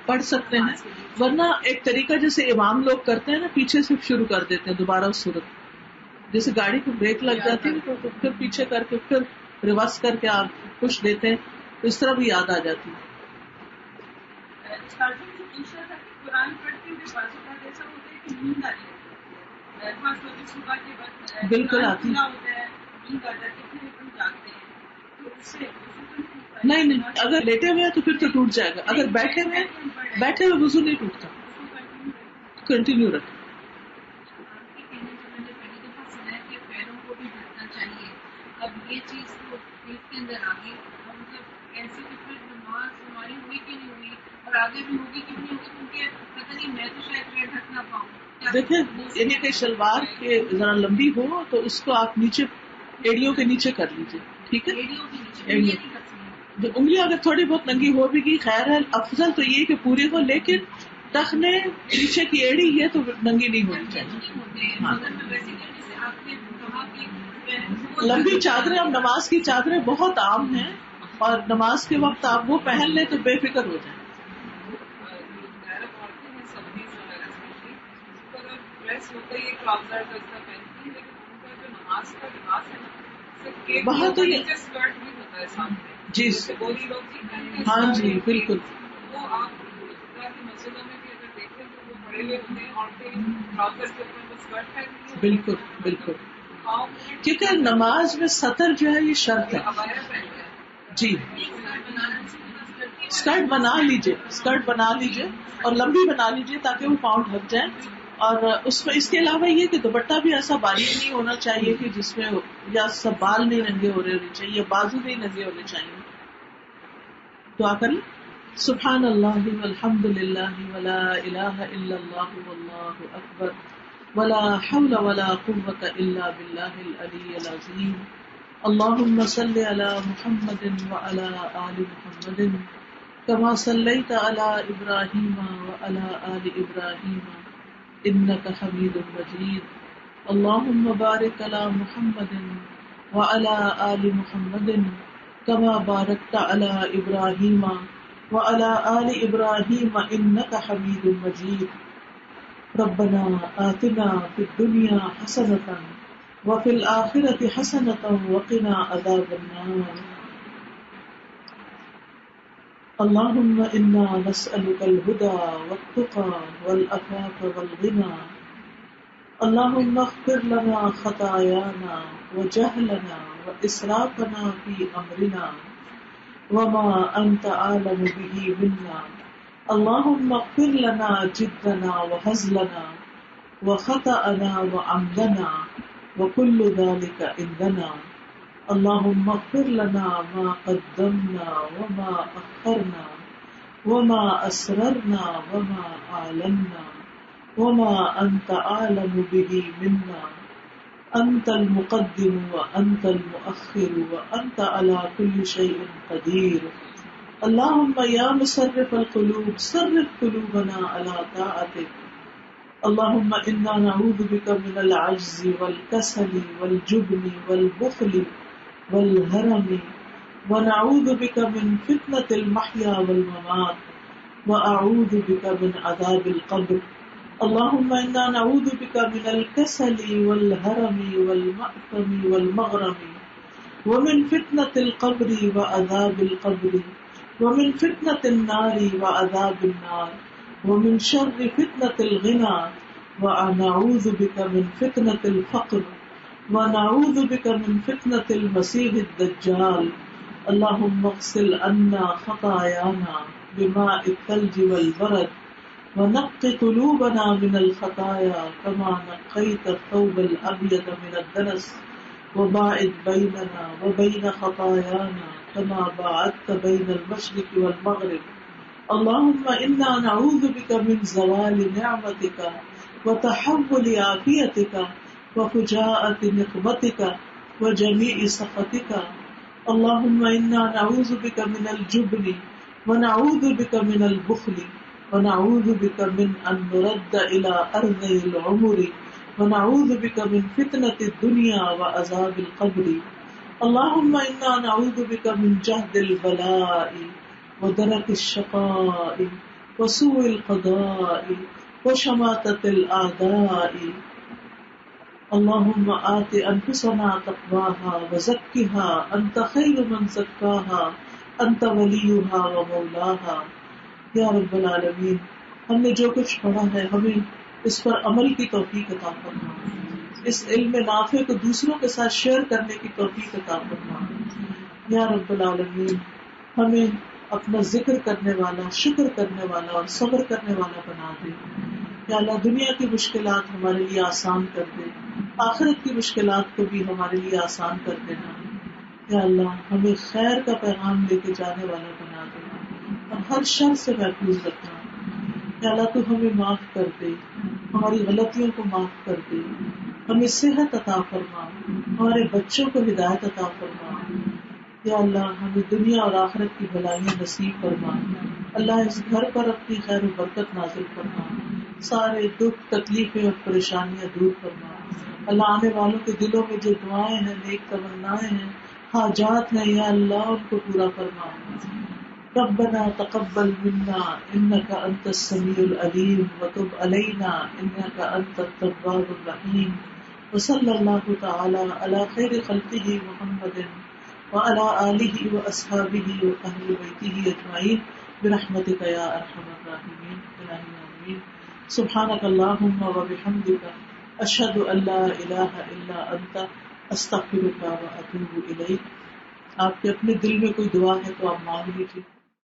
پڑھ سکتے ہیں. ورنہ ایک طریقہ جیسے امام لوگ کرتے ہیں نا, پیچھے سے شروع کر دیتے ہیں دوبارہ اس صورت, جیسے گاڑی کو بریک لگ جاتی ہے تو پھر پیچھے کر کے پھر ریورس کر کے آپ پش دیتے ہیں, تو اس طرح بھی یاد آ جاتی ہے. قرآن پڑھتے ہوئے بازو کا ایسا ہوتا ہے کہ نیند آ جاتی ہے, صبح کے وقت بالکل آتی ہوتا ہے, نیند آ جاتی ہے, پھر ہم جاگتے ہیں, تو اس سے نہیں, اگر لیٹے ہوئے تو پھر تو ٹوٹ جائے گا. اگر بیٹھے ہوئے وضو نہیں ٹوٹتا, کنٹینیو رکھیں. پیروں کو بھی ڈھکنا چاہیے. اب یہ چیز تو پیٹ کے اندر آ گئی, مطلب ایسے کہ پھر نماز ہماری ہوئی کہ نہیں ہوئی, اور آگے بھی ہوگی کہ نہیں ہوگی, کیونکہ پتہ نہیں میں تو شاید پیر ڈھک نہ پاؤں. دیکھیں, یعنی کہ شلوار کے ذرا لمبی ہو تو اس کو آپ نیچے ایڑیوں کے نیچے کر لیجیے, ٹھیک ہے. جو انگلیاں اگر تھوڑی بہت ننگی ہو بھی گی خیر ہے, افضل تو یہ کہ پوری ہو, لیکن ٹخنے پیچھے کی ایڑی یہ تو ننگی نہیں ہونی چاہیے. ہاں. لمبی چادریں اب نماز کی چادریں بہت عام ہیں اور نماز کے وقت آپ وہ پہن لیں تو بے فکر ہو جائیں. وہاں تو جی ہاں جی بالکل. وہ آپ کی مسجدوں میں بھی اگر دیکھیں تو وہ بڑے ہوئے ہوتے ہیں عورتیں ٹراؤزر کے اوپر بس اسکرٹ پہنتی ہیں. بالکل بالکل. کیونکہ نماز میں سطر جو ہے یہ شرط ہے. جی اسکرٹ بنا لیجیے اور لمبی بنا لیجیے تاکہ وہ پاؤں ڈھک جائیں. اور اس کے علاوہ یہ کہ دوپٹہ بھی ایسا باریک نہیں ہونا چاہیے کہ جس میں یا سب بال نہیں ننگے ہونے چاہیے, بازو نہیں ننگے ہونے چاہیے. دعا کر لیں. سبحان اللہ والحمد للہ ولا الہ الا اللہ واللہ اکبر ولا حول ولا قوة الا باللہ العلی العظیم. اللہم صل علی محمد وعلی آل محمد كما صلیت علی ابراہیم وعلی آل ابراہیم انک حمید مجید. اللہم بارک علی محمد وعلی آل محمد كما باركت على إبراهيم وعلى آل إبراهيم إنك حميد مجيد. ربنا آتنا في الدنيا حسنة وفي الآخرة حسنة وقنا عذاب النار. اللهم إنا نسألك الهدى والتقى والعفاف والغنى. اللهم اغفر لنا خطايانا وجهلنا وإسرافنا في أمرنا وما أنت أعلم به منا. اللهم اغفر لنا جدنا وهزلنا وخطأنا وعمدنا وكل ذلك عندنا. اللهم اغفر لنا ما قدمنا وما أخرنا وما أسررنا وما أعلنا وما أنت أعلم به منا. أنت المقدم وأنت المؤخر وأنت على كل شيء قدير. اللهم يا مصرف القلوب صرف قلوبنا على طاعتك. اللهم إنا نعوذ بك من العجز والكسل والجبن والبخل والهرم ونعوذ بك من فتنة المحيا والممات وأعوذ بك من عذاب القبر. اللهم إنا نعوذ بك من الكسل والهرم والمأثم والمغرم ومن فتنة القبر وعذاب القبر ومن فتنة النار وعذاب النار ومن شر فتنة الغنى ونعوذ بك من فتنة الفقر ونعوذ بك من فتنة المسيح الدجال. اللهم اغسل عنا خطايانا بماء الثلج والبرد ونق قلوبنا من الخطايا كما نقيت الثوب الأبيض من الدنس وباعد بيننا وبين خطايانا كما باعدت بين المشرق والمغرب. اللهم إنا نعوذ بك من زوال نعمتك وتحول عافيتك وفجاءة نقمتك وجميع سخطك. اللهم إنا نعوذ بك من الجبن ونعوذ بك من البخل ونعوذ بك من أن نرد إلى أرض العمر ونعوذ بك من فتنة الدنيا وعذاب القبر. اللهم إنا نعوذ بك من جهد البلاء ودرك الشقاء وسوء القضاء وشماتة الأعداء. اللهم آت أنفسنا تقواها وزكها أنت خير من زكاها أنت وليها ومولاها. یا رب العالمین ہم نے جو کچھ پڑھا ہے ہمیں اس پر عمل کی توفیق عطا فرما. اس علم نافع کو دوسروں کے ساتھ شیئر کرنے کی توفیق عطا فرما. یا رب العالمین ہمیں اپنا ذکر کرنے والا, شکر کرنے والا اور صبر کرنے والا بنا دے. یا اللہ دنیا کی مشکلات ہمارے لیے آسان کر دے, آخرت کی مشکلات کو بھی ہمارے لیے آسان کر دینا. یا اللہ ہمیں خیر کا پیغام لے کے جانے والا بنا دے اور ہر شر سے محفوظ رکھنا. یا اللہ تو ہمیں معاف کر دے, ہماری غلطیوں کو معاف کر دے, ہمیں صحت عطا فرما, ہمارے بچوں کو ہدایت عطا فرما. یا اللہ ہمیں دنیا اور آخرت کی بھلائیاں نصیب فرما. اللہ اس گھر پر اپنی خیر و برکت نازل فرما، سارے دکھ تکلیفیں اور پریشانیاں دور فرما۔ اللہ آنے والوں کے دلوں میں جو دعائیں ہیں، نیک تمنائیں ہیں، حاجات ہیں، یا اللہ ان کو پورا فرما۔ ربنا تقبل منا انك انت السميع العليم وتب علينا انك انت التواب الرحيم وصلى الله تعالى على خير خلقه محمد وعلى آله واصحابه واهل بيته اجمعين برحمتك يا ارحم الراحمين الہی آمین۔ سبحانك اللهم وبحمدك اشهد ان لا اله الا انت استغفرك واتوب الیک۔ آپ کے اپنے دل میں کوئی دعا ہے تو آپ مانگ لیجیے۔